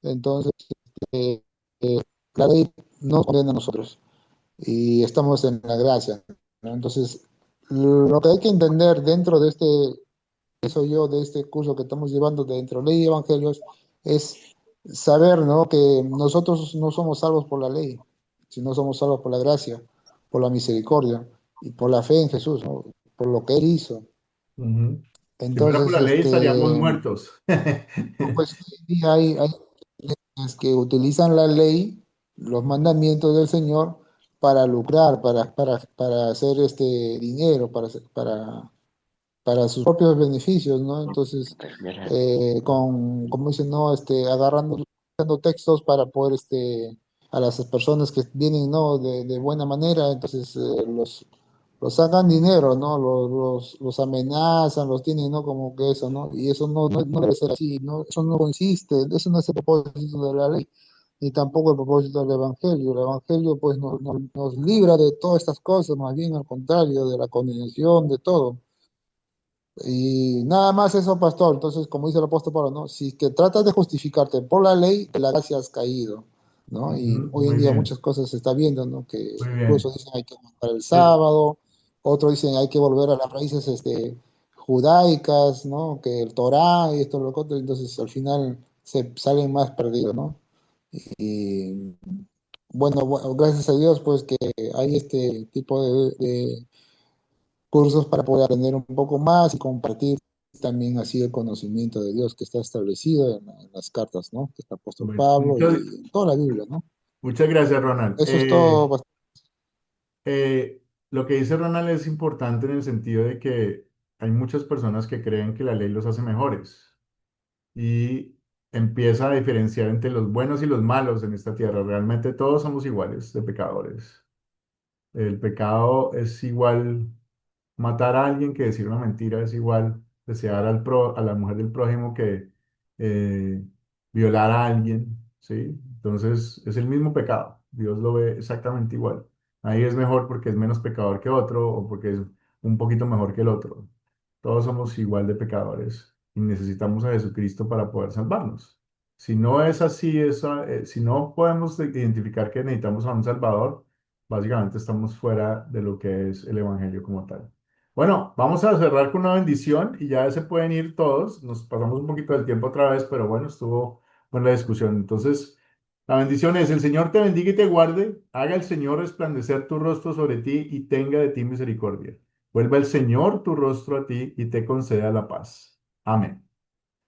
entonces eh, eh, la ley nos condena a nosotros y estamos en la gracia, ¿no? Entonces, lo que hay que entender dentro de de este curso que estamos llevando dentro de ley y evangelios, es saber, ¿no? Que nosotros no somos salvos por la ley, sino somos salvos por la gracia, por la misericordia y por la fe en Jesús, ¿no? Por lo que Él hizo. ujú. Si fuera por Entonces, la ley estaríamos muertos. pues sí, hay iglesias que utilizan la ley, los mandamientos del Señor, para lucrar, para hacer dinero, para sus propios beneficios, ¿no? Entonces, como dicen, no, agarrando. utilizando textos para poder, a las personas que vienen, ¿no? De buena manera, entonces los sacan dinero, ¿no? Los amenazan, los tienen, ¿no? Como que eso, ¿no? Y eso no debe ser así, ¿no? Eso no consiste, eso no es el propósito de la ley, ni tampoco el propósito del Evangelio. El Evangelio, pues, nos libra de todas estas cosas, más bien al contrario, de la condenación, de todo. Y nada más eso, pastor. Entonces, como dice el apóstol Pablo, ¿no? Si que tratas de justificarte por la ley, de la gracia has caído, ¿no? Y Ujú, hoy en muy día bien, muchas cosas se está viendo, ¿no? Que muy incluso bien. dicen hay que guardar el Eh, sábado, otros dicen hay que volver a las raíces, judaicas, ¿no? Que el Torá y esto, lo otro, entonces al final se salen más perdidos, ¿no? Y bueno, gracias a Dios, pues que hay este tipo de cursos para poder aprender un poco más y compartir también así el conocimiento de Dios que está establecido en las cartas, ¿no? Que está el apóstol bueno, Pablo y en toda la Biblia, ¿no? muchas gracias, Ronald. Eso es todo. Lo que dice Ronald es importante en el sentido de que hay muchas personas que creen que la ley los hace mejores y empieza a diferenciar entre los buenos y los malos en esta tierra. Realmente todos somos iguales de pecadores. El pecado es igual, matar a alguien que decir una mentira es igual, desear a la mujer del prójimo que eh, violar a alguien, ¿sí? Entonces es el mismo pecado, Dios lo ve exactamente igual. Ahí es mejor porque es menos pecador que otro o porque es un poquito mejor que el otro. Todos somos igual de pecadores y necesitamos a Jesucristo para poder salvarnos. Si no es así, si no podemos identificar que necesitamos a un Salvador, básicamente estamos fuera de lo que es el Evangelio como tal. Bueno, vamos a cerrar con una bendición y ya se pueden ir todos. Nos pasamos un poquito del tiempo otra vez, pero bueno, estuvo buena la discusión. Entonces, la bendición es: el Señor te bendiga y te guarde, haga el Señor resplandecer tu rostro sobre ti y tenga de ti misericordia. Vuelva el Señor tu rostro a ti y te conceda la paz. Amén.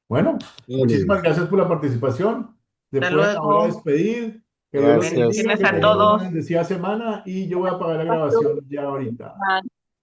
Bueno, muchísimas Amén. gracias por la participación. Se Hasta pueden ahora luego. despedir. Que Dios los Gracias, bendiga, Bendiciones que a tengan una todos. compañero. bendecida semana y yo voy a apagar la grabación ya ahorita.